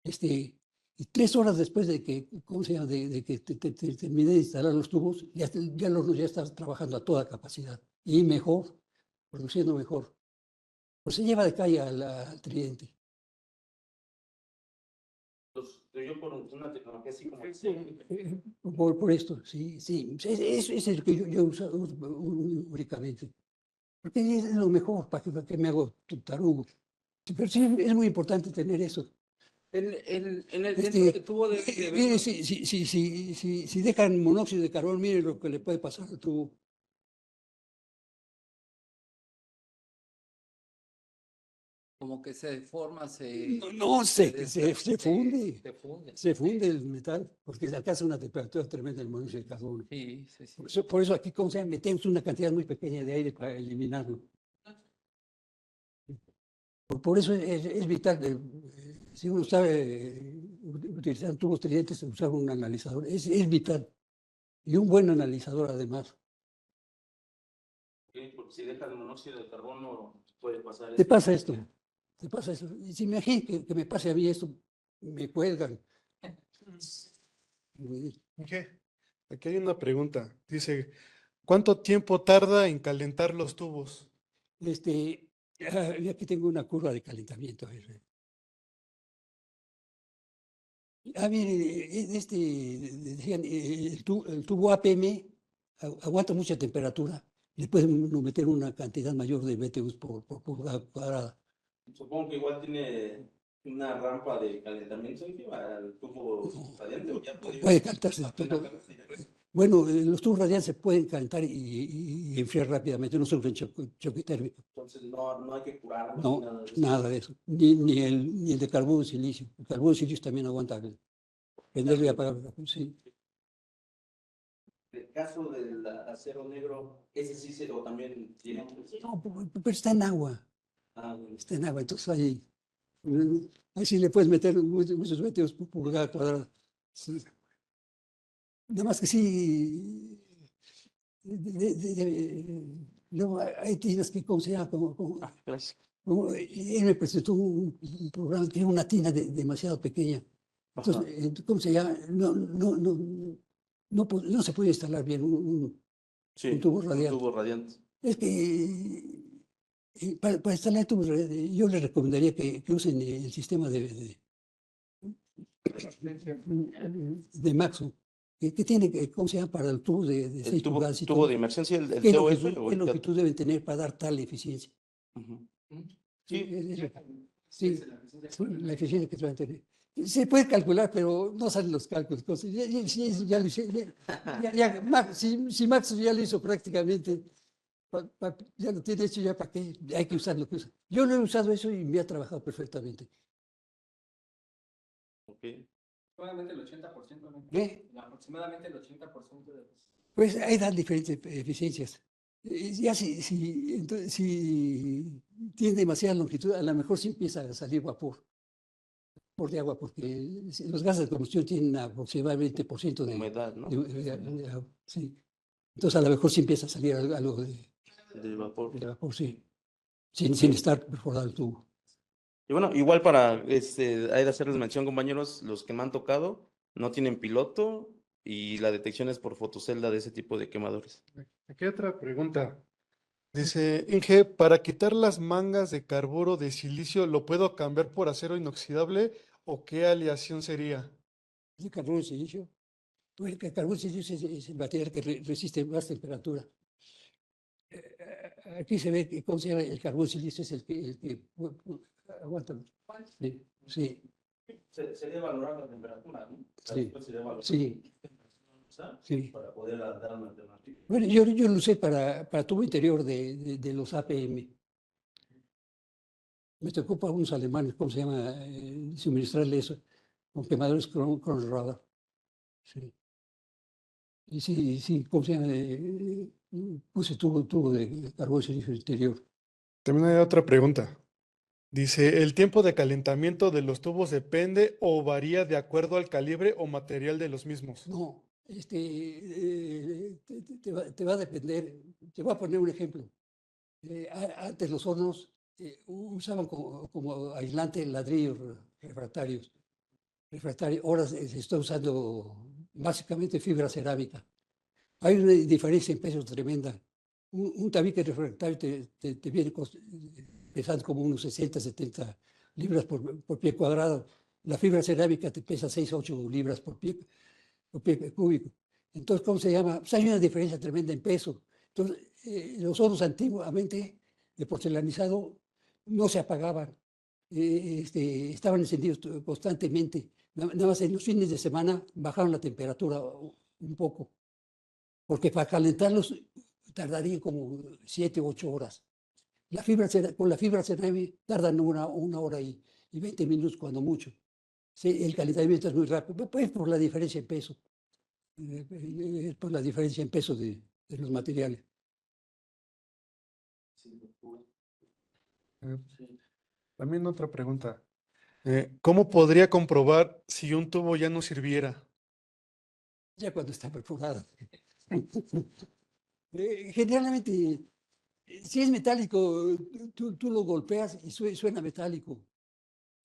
Speaker 2: Y 3 horas después de que, ¿cómo se llama? De que terminé de instalar los tubos, ya el horno ya está trabajando a toda capacidad. Y mejor, produciendo mejor. Pues se lleva de calle al tridente.
Speaker 3: Yo por una tecnología así como
Speaker 2: Por esto, sí. Ese es el que yo uso únicamente. Porque es lo mejor, ¿para qué me hago tarugo? Pero sí, es muy importante tener eso.
Speaker 1: Dentro del tubo de
Speaker 2: Mire, si dejan monóxido de carbón, mire lo que le puede pasar al tubo.
Speaker 1: como que se deforma, se
Speaker 2: funde.
Speaker 1: se funde.
Speaker 2: Se funde el metal, porque se alcanza una temperatura tremenda del monóxido de carbono.
Speaker 1: Sí.
Speaker 2: Por eso aquí, ¿cómo se llama? Metemos una cantidad muy pequeña de aire para eliminarlo. Por eso es vital, si uno sabe utilizar tubos tridentes, usar un analizador, es vital. Y un buen analizador además.
Speaker 3: Porque si dejas el monóxido de carbono, puede pasar
Speaker 2: Te pasa esto. Y si me imagino que me pase a mí esto, me cuelgan.
Speaker 4: Aquí hay una pregunta. Dice, ¿cuánto tiempo tarda en calentar los tubos?
Speaker 2: Y aquí tengo una curva de calentamiento. A ver. Mire, decían, el tubo APM aguanta mucha temperatura. Le pueden meter una cantidad mayor de BTUs por pulgada cuadrada.
Speaker 3: Supongo que igual tiene una rampa de calentamiento al tubo radiante. ¿O ya
Speaker 2: puede calentarse. Bueno, los tubos radiantes se pueden calentar y enfriar rápidamente, no sufren choque térmico.
Speaker 3: Entonces no hay que curarlos.
Speaker 2: No, nada de eso. Ni el de carbono de silicio. El carbono de silicio también aguanta prenderlo y apagarlo. Sí.
Speaker 3: El caso del acero negro, ese sí se lo también tiene.
Speaker 2: No, pero está en agua.
Speaker 3: Bueno.
Speaker 2: Está en agua, entonces ahí sí le puedes meter muchos BTUs por pulgada cuadrada. Sí. Nada más que sí, luego hay tinas que, ¿cómo se llama?
Speaker 6: Gracias.
Speaker 2: Él me presentó un programa que era una tina demasiado pequeña. Entonces, ¿cómo se llama? No se puede instalar bien un tubo radiante.
Speaker 3: Un tubo radiante.
Speaker 2: Es que Para instalar tubos, yo les recomendaría que usen el sistema de Maxo, que tiene, ¿cómo se llama? Para el tubo de
Speaker 3: El
Speaker 2: 6
Speaker 3: tubo,
Speaker 2: pulgadas y
Speaker 3: tubo
Speaker 2: todo.
Speaker 3: de emergencia, el
Speaker 2: ¿Qué es
Speaker 3: TOF o
Speaker 2: qué es
Speaker 3: el
Speaker 2: lo que
Speaker 3: TAT.
Speaker 2: tú deben tener para dar tal eficiencia?
Speaker 3: Ujú.
Speaker 2: Sí,
Speaker 3: Sí.
Speaker 2: sí, sí, la eficiencia que se va a tener. Se puede calcular, pero no salen los cálculos. Ya lo hice, si Max ya lo hizo prácticamente, ya lo tiene hecho, ya para qué, hay que usar lo que usa. Yo lo he usado eso y me ha trabajado perfectamente.
Speaker 3: Ok.
Speaker 1: Aproximadamente el 80%, ¿no?
Speaker 2: ¿Ve?
Speaker 1: Aproximadamente el 80% de los...
Speaker 2: Pues ahí dan diferentes eficiencias. Ya si tiene demasiada longitud, a lo mejor sí empieza a salir vapor de agua, porque los gases de combustión tienen aproximadamente 20%
Speaker 3: Humedad, ¿no?
Speaker 2: sí. Entonces a lo mejor sí empieza a salir algo
Speaker 3: De vapor.
Speaker 2: de vapor, sí, sin estar perforado el tubo.
Speaker 3: Y bueno, igual para hay de hacerles mención, compañeros, los que me han tocado no tienen piloto y la detección es por fotocelda de ese tipo de quemadores.
Speaker 4: Aquí hay otra pregunta. Dice, Inge, para quitar las mangas de carburo de silicio, ¿lo puedo cambiar por acero inoxidable o qué aleación sería?
Speaker 2: El carbón de silicio, el carbón de silicio es el material que resiste más temperatura. Aquí se ve que, ¿cómo se llama? El carbón de silicio es el que aguanta. Sí, sí,
Speaker 3: Sería valorar la temperatura, ¿no?
Speaker 2: Sí.
Speaker 3: Sería valorar
Speaker 2: sí, sí.
Speaker 3: para poder dar una alternativa.
Speaker 2: Bueno, yo lo usé para tubo interior de los APM. Me tocó para unos alemanes, ¿cómo se llama? Suministrarle eso, con quemadores con radar. Sí. Y sí, ¿cómo se llama? Puse tubo de carbón de silicio interior.
Speaker 4: También hay otra pregunta. Dice, ¿el tiempo de calentamiento de los tubos depende o varía de acuerdo al calibre o material de los mismos?
Speaker 2: No, te va a depender. Te voy a poner un ejemplo. Antes los hornos usaban como aislante ladrillos refractarios. Ahora se está usando básicamente fibra cerámica. Hay una diferencia en pesos tremenda. Un tabique refractario te viene pesando como unos 60, 70 libras por pie cuadrado. La fibra cerámica te pesa 6, 8 libras por pie cúbico. Entonces, ¿cómo se llama? Pues hay una diferencia tremenda en peso. Entonces, los hornos antiguamente de porcelanizado no se apagaban, estaban encendidos constantemente. Nada más en los fines de semana bajaron la temperatura un poco, porque para calentarlos tardarían como 7 u 8 horas. Con la fibra cerámica tardan una hora y 20 minutos cuando mucho. Sí, el calentamiento es muy rápido, pues por la diferencia en peso. Por la diferencia en peso de los materiales.
Speaker 4: Eh, También otra pregunta. ¿Cómo podría comprobar si un tubo ya no sirviera?
Speaker 2: Ya cuando está perforado. Generalmente, si es metálico, tú lo golpeas y suena metálico.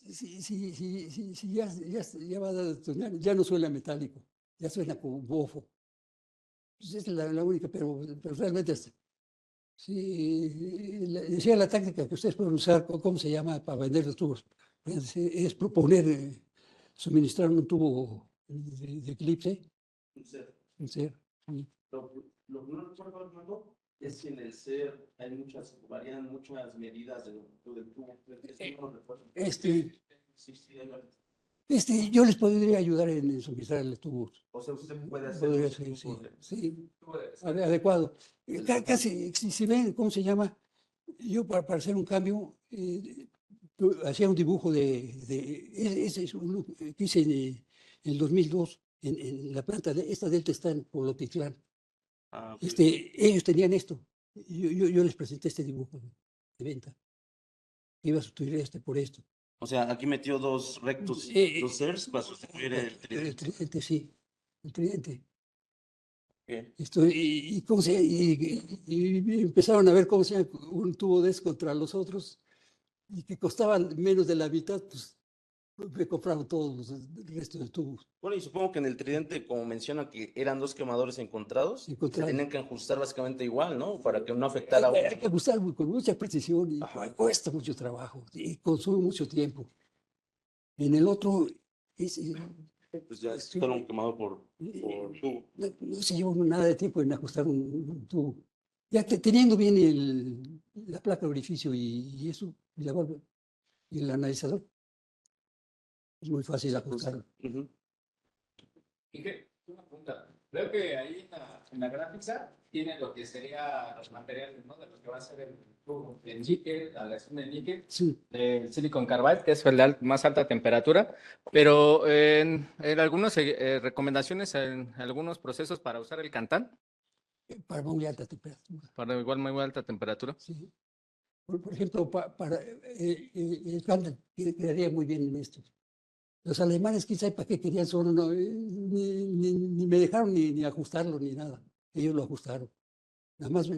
Speaker 2: Si ya va a detonar, ya no suena metálico, ya suena como bofo. Pues es la única, pero realmente decía la táctica que ustedes pueden usar, ¿cómo se llama? Para vender los tubos. Es proponer, suministrar un tubo de eclipse. Un ser.
Speaker 3: Lo que no recuerdo, Armando, es que en el SER varían muchas medidas de longitud del tubo. No lo recuerdo. Sí,
Speaker 2: Yo les podría ayudar en suministrarles tubos.
Speaker 3: o sea, usted puede hacer
Speaker 2: Podría
Speaker 3: los
Speaker 2: ser, sí,
Speaker 3: tubos de-
Speaker 2: sí, adecuado. Casi, si ven, ¿cómo se llama? Yo para hacer un cambio, hacía un dibujo ese es un look que hice en el 2002, en la planta, esta Delta está en Polotitlán.
Speaker 3: Ah, ok.
Speaker 2: Ellos tenían esto. Yo les presenté este dibujo de venta. Iba a sustituir por esto.
Speaker 3: O sea, aquí metió dos rectos, dos SERs para sustituir el
Speaker 2: El
Speaker 3: tridente.
Speaker 2: tridente, sí, el tridente.
Speaker 3: Ok.
Speaker 2: Y empezaron a ver cómo se un tubo de eso contra los otros y que costaban menos de la mitad, pues me compraron todos el resto de tubos.
Speaker 3: Bueno, y supongo que en el tridente, como menciona que eran dos quemadores encontrados, se
Speaker 2: Encontrados.
Speaker 3: tenían que ajustar básicamente igual, ¿no? Para que no afectara.
Speaker 2: Hay que ajustar con mucha precisión y
Speaker 3: Ajá.
Speaker 2: cuesta mucho trabajo y consume mucho tiempo. En el otro, es,
Speaker 3: Pues ya es
Speaker 2: sí,
Speaker 3: solo un quemador por tubo.
Speaker 2: no se lleva nada de tiempo en ajustar un tubo. Ya teniendo bien la placa de orificio y eso, y la válvula, y el analizador, es muy fácil ajustarlo.
Speaker 3: Ujú.
Speaker 7: Miguel, una pregunta. Veo que ahí en la gráfica tiene lo que sería los materiales, ¿no? De lo que va a ser el tubo, el níquel, la aleación de níquel,
Speaker 2: Sí,
Speaker 7: el silicon carbide, que es el de más alta temperatura, pero en algunas recomendaciones, en algunos procesos para usar el cantán,
Speaker 2: para muy alta temperatura.
Speaker 7: para igual muy alta temperatura.
Speaker 2: Sí. Por ejemplo, para el cántaro quedaría muy bien en esto. Los alemanes, quién sabe para qué querían solo, ni me dejaron ni ajustarlo ni nada. Ellos lo ajustaron. Nada más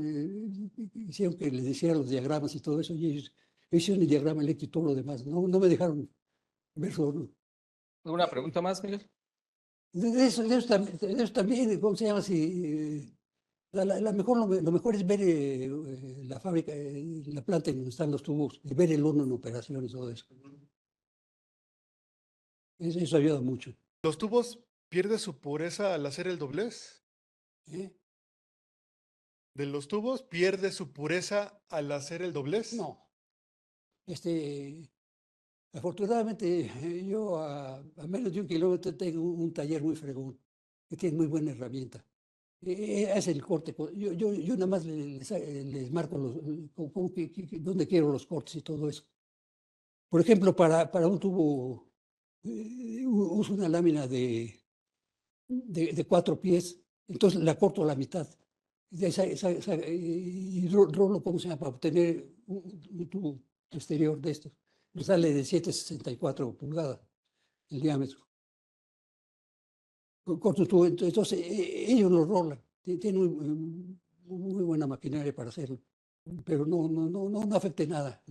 Speaker 2: hicieron que les dijera los diagramas y todo eso, y ellos hicieron el diagrama eléctrico y todo lo demás. No me dejaron ver solo.
Speaker 7: ¿Alguna pregunta más, Miguel?
Speaker 2: De eso también, ¿cómo se llama? Si, lo mejor es ver la fábrica, la planta en donde están los tubos, y ver el horno en operación y todo eso. Eso ayuda mucho.
Speaker 4: ¿Los tubos pierden su pureza al hacer el doblez?
Speaker 2: ¿Eh?
Speaker 4: ¿De los tubos pierde su pureza al hacer el doblez?
Speaker 2: No. Afortunadamente, yo a menos de 1 kilómetro tengo un taller muy fregón, que tiene muy buena herramienta. Hace el corte. Yo nada más les marco dónde quiero los cortes y todo eso. Por ejemplo, para un tubo, uso una lámina de 4 pies, entonces la corto a la mitad. Y rolo, ¿cómo se llama? Para obtener un tubo exterior de estos. Me sale de 7,64 pulgadas el diámetro. Corto el tubo, entonces ellos lo rolan. Tienen muy buena maquinaria para hacerlo, pero no afecte nada.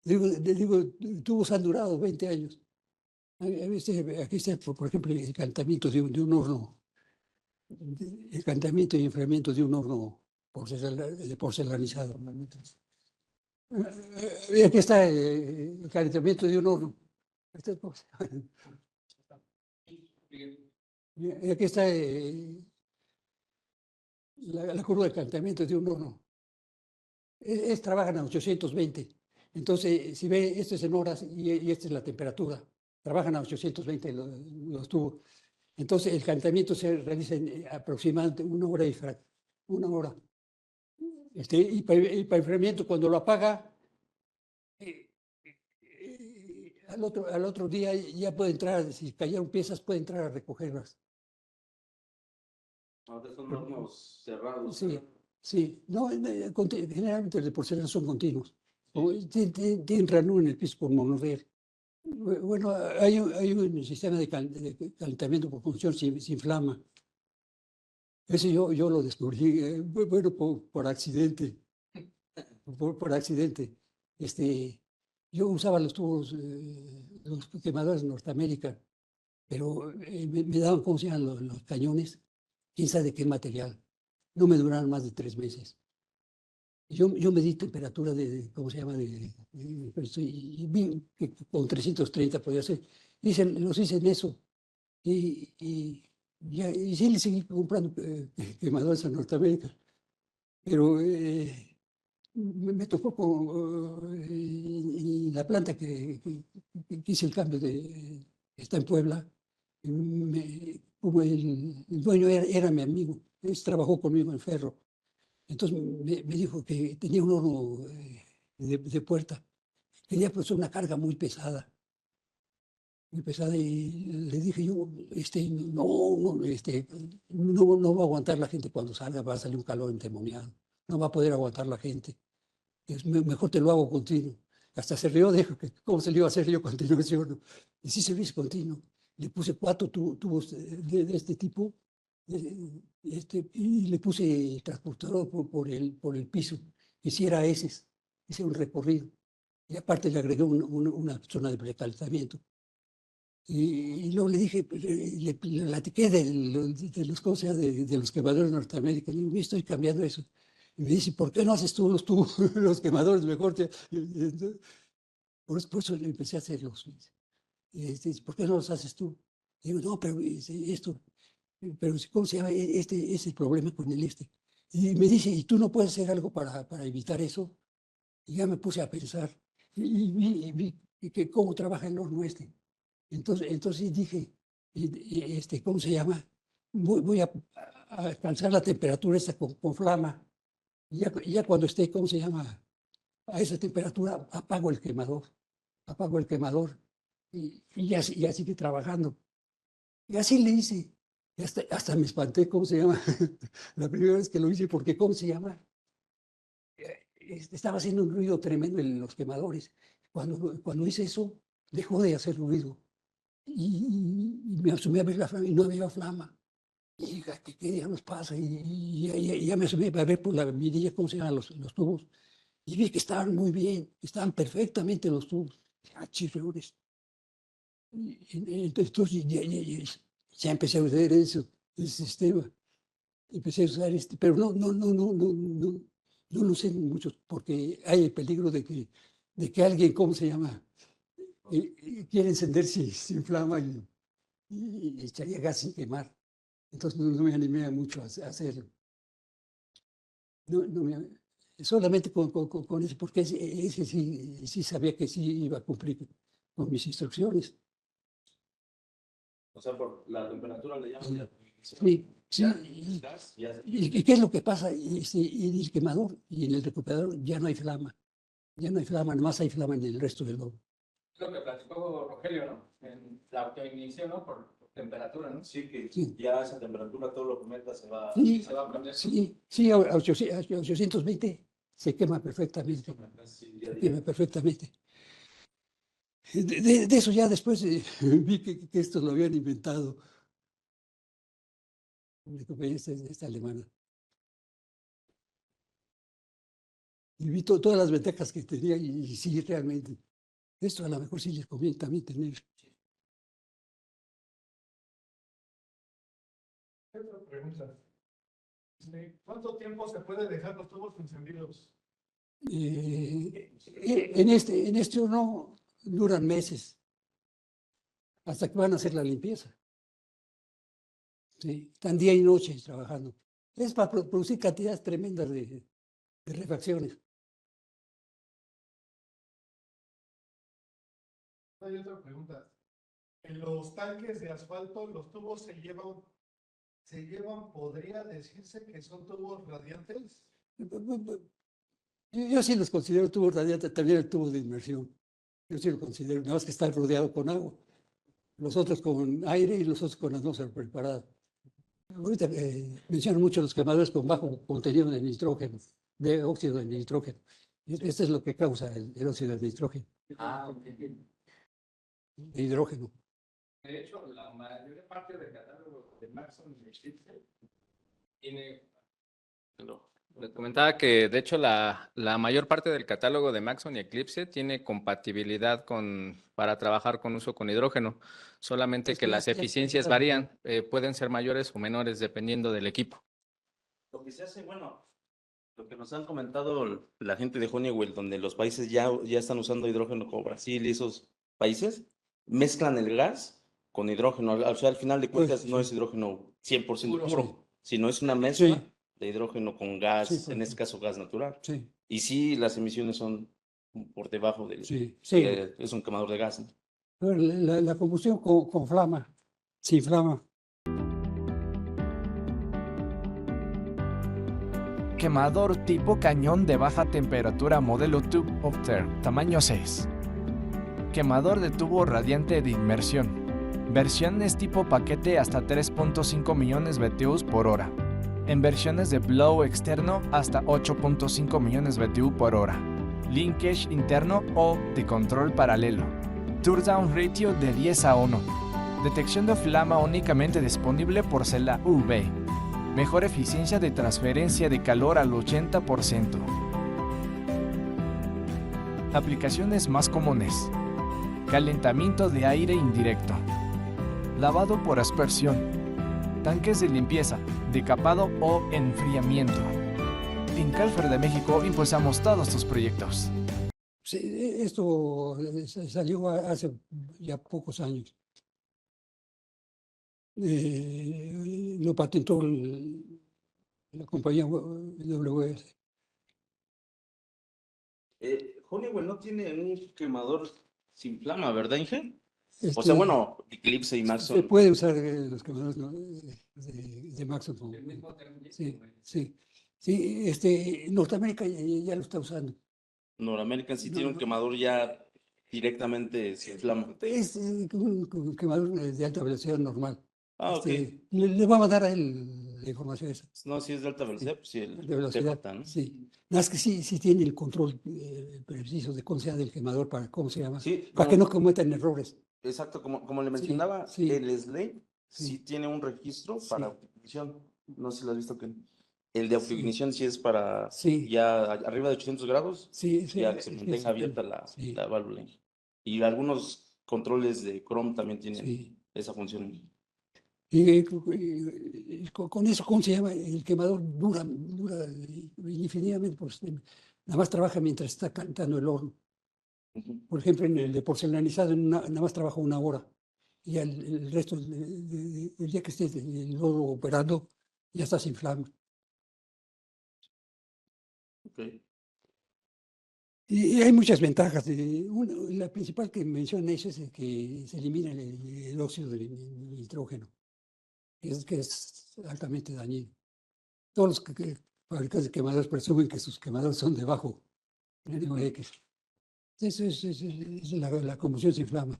Speaker 2: Digo, tubos han durado 20 años. Aquí está, por ejemplo, el calentamiento de un horno, el calentamiento y enfriamiento de un horno porcelanizado. Aquí está el calentamiento de un horno. Y aquí está la curva de calentamiento de un horno. Trabajan a 820. Entonces, si ve, esto es en horas y esta es la temperatura. Trabajan a 820 los tubos. Entonces, el calentamiento se realiza en aproximadamente 1 hora y 1 hora. Y para enfriamiento, cuando lo apaga, al otro día ya puede entrar, si cayeron piezas, puede entrar a recogerlas.
Speaker 3: Ahora son hornos cerrados.
Speaker 2: Sí, sí. No, generalmente los de porcelana son continuos. Tienen ranura en el piso por monorriel. Bueno, hay un sistema de calentamiento por función se inflama. Ese yo lo descubrí, bueno, por accidente. Por accidente. Yo usaba los tubos, los quemadores de Norteamérica, pero me daban, ¿cómo se llaman los cañones? ¿Quién sabe de qué material? No me duraron más de 3 meses. Yo medí temperatura ¿cómo se llama? Y vi que con 330 podía ser. Los hice en eso. Y sí le seguí comprando quemadores a Norteamérica. Pero me tocó en la planta que hice el cambio está en Puebla. Como el dueño era mi amigo, él trabajó conmigo en Ferro. Entonces me dijo que tenía un horno de puerta. Quería pues una carga muy pesada, y le dije yo, no va a aguantar la gente cuando salga, va a salir un calor endemoniado, no va a poder aguantar la gente. Mejor te lo hago continuo. Hasta se rió, dijo que cómo se le iba a hacer yo continuación. Y sí se lo hice continuo. Le puse 4 tubos de este tipo, y le puse el transportador por el piso. Hiciera hice un recorrido. y aparte le agregué una zona de precalentamiento. Y luego le dije, pues, le platiqué de los cosas, de los quemadores norteamericanos. Le digo, estoy cambiando eso. Y me dice, ¿por qué no haces tú los quemadores mejor? Por eso le empecé a hacerlos. Dice, ¿por qué no los haces tú? Digo, no, pero esto, pero ¿cómo se llama? Este es el problema con el este. Y me dice, ¿y tú no puedes hacer algo para evitar eso? Y ya me puse a pensar y vi que cómo trabaja el horno este. Entonces dije, ¿cómo se llama? Voy a alcanzar la temperatura esta con flama. Y ya cuando esté, ¿cómo se llama? A esa temperatura apago el quemador. Y ya sigue trabajando. Y así le hice. Y hasta me espanté, ¿cómo se llama? La primera vez que lo hice, porque ¿cómo se llama? Estaba haciendo un ruido tremendo en los quemadores. Cuando hice eso, dejó de hacer ruido. Y me asomé a ver la flama y no había flama. Y dije, ¿qué diablos pasa? Y ya me asomé a ver por la mirilla cómo se llaman los tubos. Y vi que estaban muy bien, estaban perfectamente los tubos. Chirreores. Entonces ya empecé a usar ese sistema. Empecé a usar pero no lo usé mucho porque hay el peligro de que alguien, ¿cómo se llama? Quiere encenderse sin flama y echaría gas sin quemar. Entonces no me animé mucho a hacerlo. Solamente con eso, porque ese sí sabía que sí iba a cumplir con mis instrucciones.
Speaker 3: O sea, por la temperatura le llaman.
Speaker 2: Sí.
Speaker 3: Ya,
Speaker 2: ¿Y qué es lo que pasa? En el quemador y en el recuperador ya no hay flama. Ya no hay flama, nomás hay flama en el resto del horno.
Speaker 7: Lo que platicó Rogelio, ¿no? En la autoignición, ¿no? Por temperatura, ¿no?
Speaker 3: Sí, que
Speaker 2: Sí.
Speaker 3: ya a esa temperatura todo lo que meta se va
Speaker 7: a prender.
Speaker 2: Sí, a 820 se quema perfectamente. Se quema perfectamente. De eso ya después vi que esto lo habían inventado. Una compañía esta alemana. Y vi todas las ventajas que tenía y sí, realmente. Esto a lo mejor sí les conviene también tener.
Speaker 4: Otra pregunta. ¿Cuánto tiempo se puede dejar los tubos encendidos?
Speaker 2: En este horno duran meses hasta que van a hacer la limpieza. Sí, están día y noche trabajando. Es para producir cantidades tremendas de refacciones.
Speaker 4: Hay otra pregunta. En los tanques de asfalto, los tubos se llevan, podría decirse que son tubos radiantes.
Speaker 2: Yo sí los considero tubos radiantes, también el tubo de inmersión. Yo sí lo considero, nada más que está rodeado con agua. Los otros con aire y los otros con atmósfera preparada. Ahorita menciono mucho los quemadores con bajo contenido de nitrógeno, de óxido de nitrógeno. Esto es lo que causa el óxido de nitrógeno,
Speaker 7: Ok.
Speaker 2: de hidrógeno.
Speaker 7: De hecho, la mayor parte del catálogo de Maxon y Eclipse tiene. Les comentaba que, de hecho, la mayor parte del catálogo de Maxon y Eclipse tiene compatibilidad para trabajar con uso con hidrógeno. Solamente que las eficiencias varían, pueden ser mayores o menores dependiendo del equipo.
Speaker 3: Lo que se hace, bueno, lo que nos han comentado la gente de Honeywell, donde los países ya están usando hidrógeno como Brasil y esos países, mezclan el gas con hidrógeno. O sea, al final de cuentas no es hidrógeno 100% puro, sino es una mezcla de hidrógeno con gas, en este caso gas natural.
Speaker 2: Sí.
Speaker 3: Y sí, las emisiones son por debajo del...
Speaker 2: Sí.
Speaker 3: Es un quemador de gas, ¿no?
Speaker 2: La combustión con flama, sin flama.
Speaker 5: Quemador tipo cañón de baja temperatura modelo Tube of Ter, tamaño 6. Quemador de tubo radiante de inmersión. Versiones tipo paquete hasta 3.5 millones BTUs por hora. En versiones de blow externo hasta 8.5 millones BTU por hora. Linkage interno o de control paralelo. Turn-down ratio de 10:1. Detección de flama únicamente disponible por celda UV. Mejor eficiencia de transferencia de calor al 80%. Aplicaciones más comunes. Calentamiento de aire indirecto. Lavado por aspersión. Tanques de limpieza, decapado o enfriamiento. En Calfer de México impulsamos todos tus proyectos.
Speaker 2: Sí, esto salió hace ya pocos años. Lo patentó la compañía WS.
Speaker 3: Honeywell no tiene un quemador sin flama, ¿verdad, Inge? O
Speaker 2: Este,
Speaker 3: sea, bueno, Eclipse y
Speaker 2: se
Speaker 3: Maxon.
Speaker 2: puede usar los quemadores, ¿no? de Maxon. Sí, sí. Sí, Norteamérica ya lo está usando.
Speaker 3: Norteamérica sí
Speaker 2: No,
Speaker 3: tiene un
Speaker 2: no.
Speaker 3: quemador ya directamente sin flama.
Speaker 2: Es un quemador de alta velocidad normal.
Speaker 3: Ah, ok.
Speaker 2: Le vamos a dar a él la información esa.
Speaker 3: No, si es de alta velocidad, pues sí, el
Speaker 2: De velocidad,
Speaker 3: TJ, ¿no?
Speaker 2: sí. Nada más que sí tiene el control preciso de cómo se llama el quemador, para cómo se llama,
Speaker 3: Sí,
Speaker 2: para que no cometan errores.
Speaker 3: exacto, como le mencionaba,
Speaker 2: sí.
Speaker 3: el Slate sí
Speaker 2: Sí.
Speaker 3: tiene un registro
Speaker 2: Sí.
Speaker 3: para autoignición. No sé si lo has visto que el de autoignición sí es para
Speaker 2: Sí.
Speaker 3: ya arriba de 800 grados,
Speaker 2: Sí,
Speaker 3: ya que se mantenga abierta
Speaker 2: sí,
Speaker 3: la válvula. Y algunos controles de Chrome también tienen
Speaker 2: sí.
Speaker 3: esa función.
Speaker 2: Y con eso, ¿cómo se llama? El quemador dura infinitamente, pues, nada más trabaja mientras está calentando el horno.
Speaker 3: Ujú.
Speaker 2: Por ejemplo, en el de porcelanizado nada más trabaja 1 hora. Y el resto del día que esté el horno operando, ya está sin flama.
Speaker 3: Ok.
Speaker 2: Y hay muchas ventajas. La principal que menciona eso es que se elimina el óxido de nitrógeno, que es altamente dañino. Todos los fabricantes de quemadores presumen que sus quemadores son de bajo NOx. Eso es la combustión sin flama.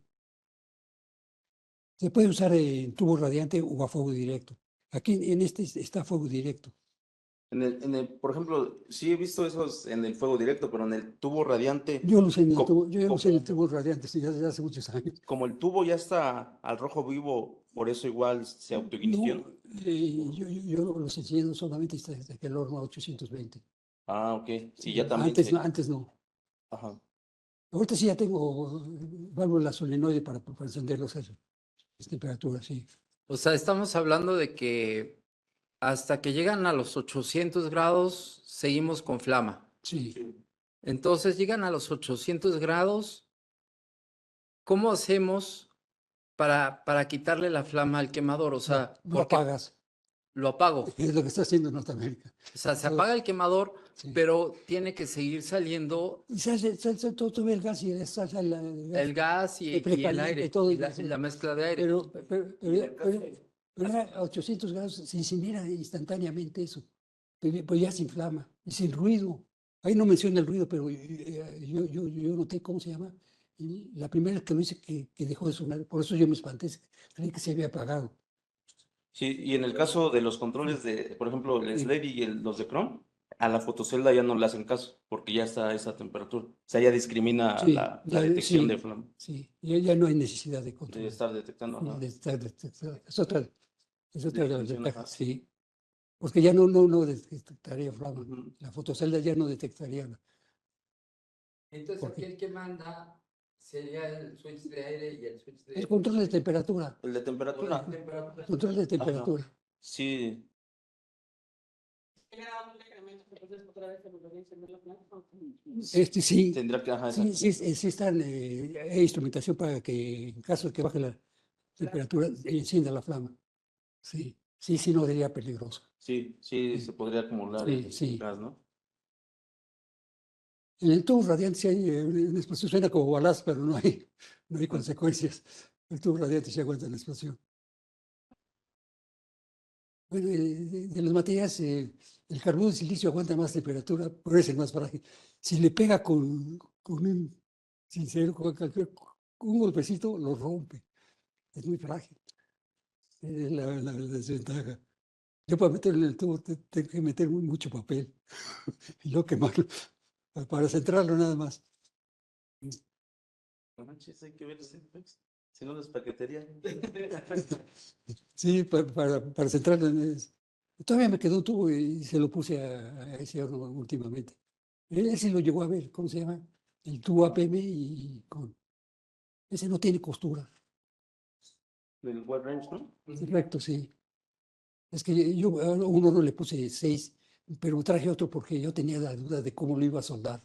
Speaker 2: Se puede usar en tubo radiante o a fuego directo. Aquí en este está a fuego directo.
Speaker 3: Por ejemplo, sí he visto esos en el fuego directo, pero en el tubo radiante,
Speaker 2: Yo lo usé en el
Speaker 3: Co-
Speaker 2: tubo, yo ya lo usé en el
Speaker 3: como-
Speaker 2: tubo radiante sí, ya hace muchos años.
Speaker 3: como el tubo ya está al rojo vivo, por eso igual se autoigniciona.
Speaker 2: No, yo los enciendo solamente hasta que el horno a 820.
Speaker 3: Ah, ok. Sí, ya también
Speaker 2: Antes,
Speaker 3: se.
Speaker 2: antes no.
Speaker 3: Ajá.
Speaker 2: Ahorita sí ya tengo válvula solenoide para encenderlos a temperatura, sí.
Speaker 1: O sea, estamos hablando de que hasta que llegan a los 800 grados, seguimos con flama.
Speaker 2: Sí.
Speaker 1: Entonces llegan a los 800 grados, ¿cómo hacemos para quitarle la flama al quemador? O sea,
Speaker 2: Lo
Speaker 1: porque
Speaker 2: apagas.
Speaker 1: lo apago.
Speaker 2: Es lo que está haciendo Norteamérica.
Speaker 1: O sea, se
Speaker 2: Todo-
Speaker 1: apaga el quemador,
Speaker 2: Sí.
Speaker 1: pero tiene que seguir saliendo
Speaker 2: Y sale todo el gas y sale
Speaker 1: el gas y el
Speaker 2: precaliente,
Speaker 1: aire,
Speaker 2: todo
Speaker 1: y la mezcla de aire.
Speaker 2: Pero ya a 800 grados se incinera instantáneamente eso. Pues ya sin flama y sin ruido. Ahí no menciona el ruido, pero yo noté cómo se llama. Y la primera vez que lo hice que dejó de sonar, por eso yo me espanté, creí que se había apagado.
Speaker 3: Sí, y en el caso de los controles de, por ejemplo, el
Speaker 2: Sí.
Speaker 3: SLED y los de Chrome, a la fotocelda ya no le hacen caso, porque ya está a esa temperatura. O sea, ya discrimina
Speaker 2: Sí,
Speaker 3: la
Speaker 2: ya,
Speaker 3: detección
Speaker 2: sí,
Speaker 3: de flama,
Speaker 2: sí, ya no hay necesidad de
Speaker 3: de
Speaker 2: control.
Speaker 3: estar detectando.
Speaker 2: No,
Speaker 3: Ajá.
Speaker 2: de estar detectando. Es otra de las
Speaker 3: Distinción,
Speaker 2: ventajas,
Speaker 3: ajá.
Speaker 2: sí. Porque ya no detectaría flama.
Speaker 3: Ujú.
Speaker 2: La fotocelda ya no detectaría.
Speaker 1: Entonces
Speaker 2: ¿Por
Speaker 1: aquí
Speaker 2: qué?
Speaker 1: el que manda sería el switch de aire y el switch de...
Speaker 2: El control de temperatura.
Speaker 3: El de temperatura.
Speaker 2: Control de temperatura.
Speaker 3: Sí,
Speaker 2: Sí.
Speaker 3: tendría que, ajá,
Speaker 2: Sí,
Speaker 3: exacto.
Speaker 2: sí están, hay instrumentación para que en caso de que baje la temperatura, encienda la flama. Sí, no sería peligroso.
Speaker 3: Sí,
Speaker 2: Sí.
Speaker 3: se podría acumular
Speaker 2: Sí,
Speaker 3: el
Speaker 2: sí.
Speaker 3: gas, ¿no?
Speaker 2: En el tubo radiante sí hay una explosión, suena como balazo, pero no hay consecuencias. El tubo radiante sí aguanta la explosión. Bueno, de los materiales, el carburo de silicio aguanta más temperatura, pero es el más frágil. Si le pega con un cincel, con un golpecito, lo rompe. Es muy frágil. Es la desventaja. Yo para meterlo en el tubo tengo que meter mucho papel y luego quemarlo para centrarlo nada más.
Speaker 3: No manches, hay que ver ese, pues, si no, es paquetería.
Speaker 2: Sí, para centrarlo todavía me quedó un tubo y se lo puse a ese horno últimamente. Él sí lo llegó a ver, ¿cómo se llama? el tubo APM y con... Ese no tiene costura.
Speaker 3: Del web range, ¿no?
Speaker 2: Correcto, sí. Es que yo a uno no le puse 6, pero traje otro porque yo tenía la duda de cómo lo iba a soldar.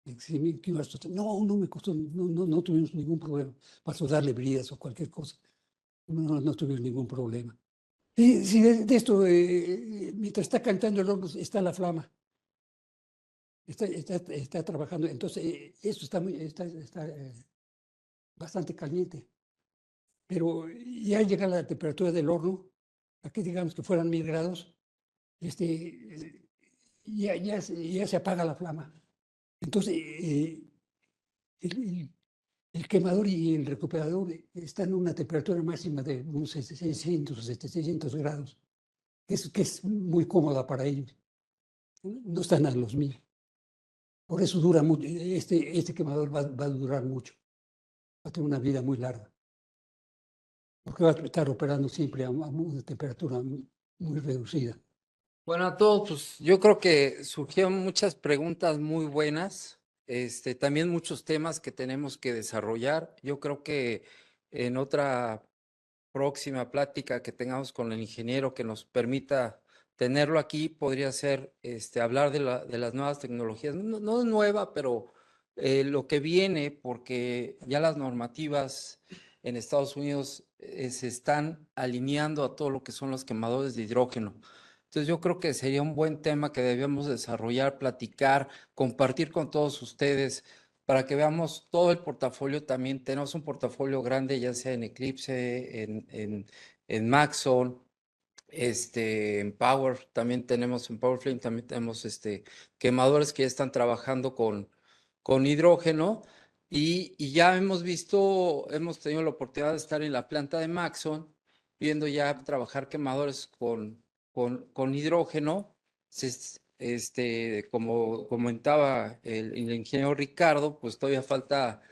Speaker 2: Que iba a soldar. No, no me costó, no tuvimos ningún problema para soldarle bridas o cualquier cosa. No tuvimos ningún problema. Sí, sí, de esto, mientras está cantando el horno, está la flama. Está trabajando. Entonces, esto está bastante caliente. Pero ya llega la temperatura del horno, aquí digamos que fueran 1000 grados, ya se apaga la flama. Entonces, el, el quemador y el recuperador están en una temperatura máxima de unos 600 o 700 grados, que es muy cómoda para ellos. No están a los 1000. Por eso dura mucho. Este quemador va a durar mucho. Va a tener una vida muy larga. Porque va a estar operando siempre a una temperatura muy reducida.
Speaker 1: Bueno, a todos, pues yo creo que surgieron muchas preguntas muy buenas, también muchos temas que tenemos que desarrollar. Yo creo que en otra próxima plática que tengamos con el ingeniero que nos permita tenerlo aquí, podría ser hablar de las nuevas tecnologías. No es nueva, pero lo que viene, porque ya las normativas en Estados Unidos se están alineando a todo lo que son los quemadores de hidrógeno. Entonces yo creo que sería un buen tema que debíamos desarrollar, platicar, compartir con todos ustedes para que veamos todo el portafolio también. Tenemos un portafolio grande, ya sea en Eclipse, en Maxon, en Power, también tenemos en PowerFlame, también tenemos quemadores que ya están trabajando con hidrógeno. Y ya hemos tenido la oportunidad de estar en la planta de Maxon, viendo ya trabajar quemadores con hidrógeno. Como comentaba el ingeniero Ricardo, pues todavía falta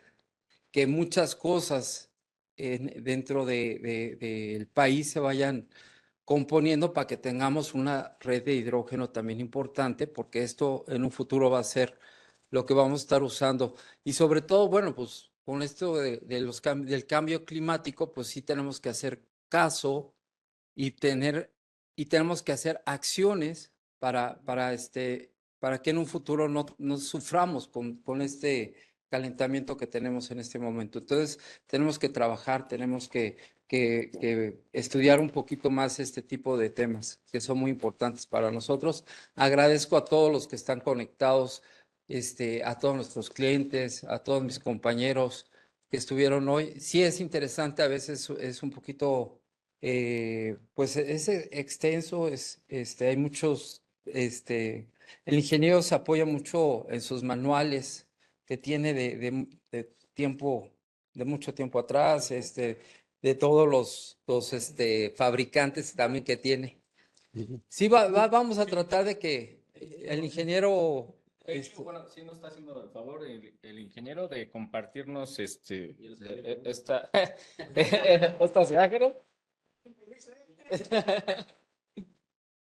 Speaker 1: que muchas cosas dentro del país se vayan componiendo para que tengamos una red de hidrógeno también importante, porque esto en un futuro va a ser lo que vamos a estar usando. Y sobre todo, bueno, pues con esto del cambio climático, pues sí tenemos que hacer caso y tenemos que hacer acciones para que en un futuro no suframos con este calentamiento que tenemos en este momento. Entonces, tenemos que trabajar, tenemos que estudiar un poquito más este tipo de temas que son muy importantes para nosotros. Agradezco a todos los que están conectados, a todos nuestros clientes, a todos mis compañeros que estuvieron hoy. Sí es interesante, a veces es un poquito pues es extenso, hay muchos, el ingeniero se apoya mucho en sus manuales que tiene de tiempo, de mucho tiempo atrás, de todos los fabricantes también que tiene. Sí, vamos a tratar de que el ingeniero...
Speaker 7: Bueno, sí nos está haciendo el favor el ingeniero de compartirnos estas imágenes.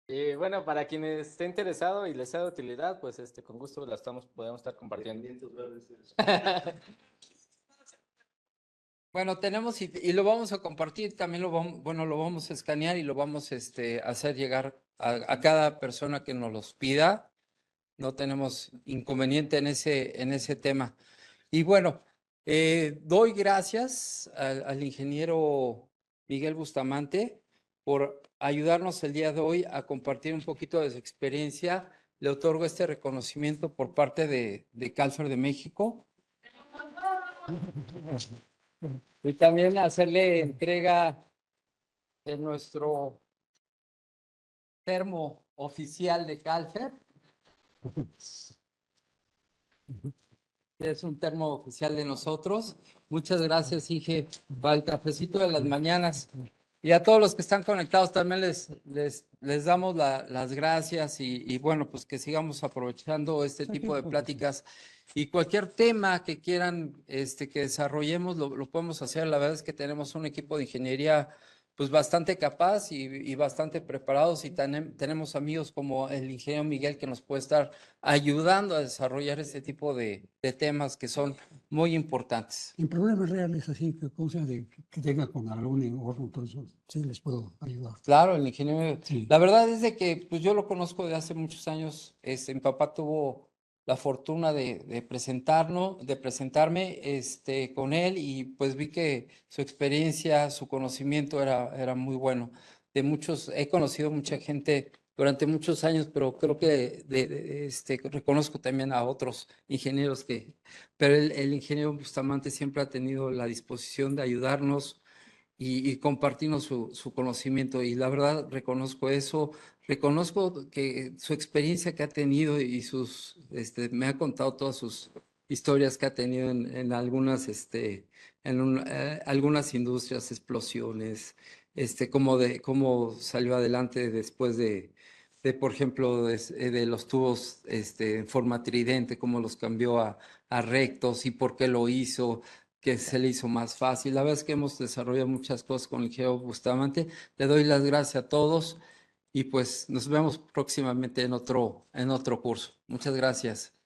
Speaker 7: Y bueno, para quien esté interesado y les sea de utilidad, pues con gusto podemos estar compartiendo.
Speaker 1: Bueno, tenemos y lo vamos a compartir, también lo vamos a escanear y lo vamos a hacer llegar a cada persona que nos los pida. No tenemos inconveniente en ese tema. Y bueno, doy gracias al ingeniero Miguel Bustamante por ayudarnos el día de hoy a compartir un poquito de su experiencia. Le otorgo este reconocimiento por parte de Calfer de México. Y también hacerle entrega de nuestro termo oficial de Calfer. Es un termo oficial de nosotros. Muchas gracias, Inge, para el cafecito de las mañanas. Y a todos los que están conectados también les damos las gracias y bueno, pues que sigamos aprovechando este tipo de pláticas. Y cualquier tema que quieran que desarrollemos, lo podemos hacer. La verdad es que tenemos un equipo de ingeniería pues bastante capaz y bastante preparados y tenemos amigos como el ingeniero Miguel que nos puede estar ayudando a desarrollar este tipo de temas que son muy importantes.
Speaker 2: En problemas reales, así que cosas que tenga con algún horno, todo eso, sí les puedo ayudar.
Speaker 1: Claro, el ingeniero.
Speaker 2: Sí.
Speaker 1: La verdad es de que pues yo lo conozco de hace muchos años. Mi papá tuvo la fortuna de presentarme con él y pues vi que su experiencia, su conocimiento era muy bueno. He conocido mucha gente durante muchos años, pero creo que reconozco también a otros ingenieros pero el ingeniero Bustamante siempre ha tenido la disposición de ayudarnos y compartirnos su conocimiento. Y la verdad reconozco eso, reconozco que su experiencia que ha tenido y me ha contado todas sus historias que ha tenido en algunas, algunas industrias, explosiones, cómo salió adelante después por ejemplo, de los tubos en forma tridente, cómo los cambió a rectos y por qué lo hizo, que se le hizo más fácil. La verdad es que hemos desarrollado muchas cosas con el Geo Bustamante. Le doy las gracias a todos y pues nos vemos próximamente en otro curso. Muchas gracias.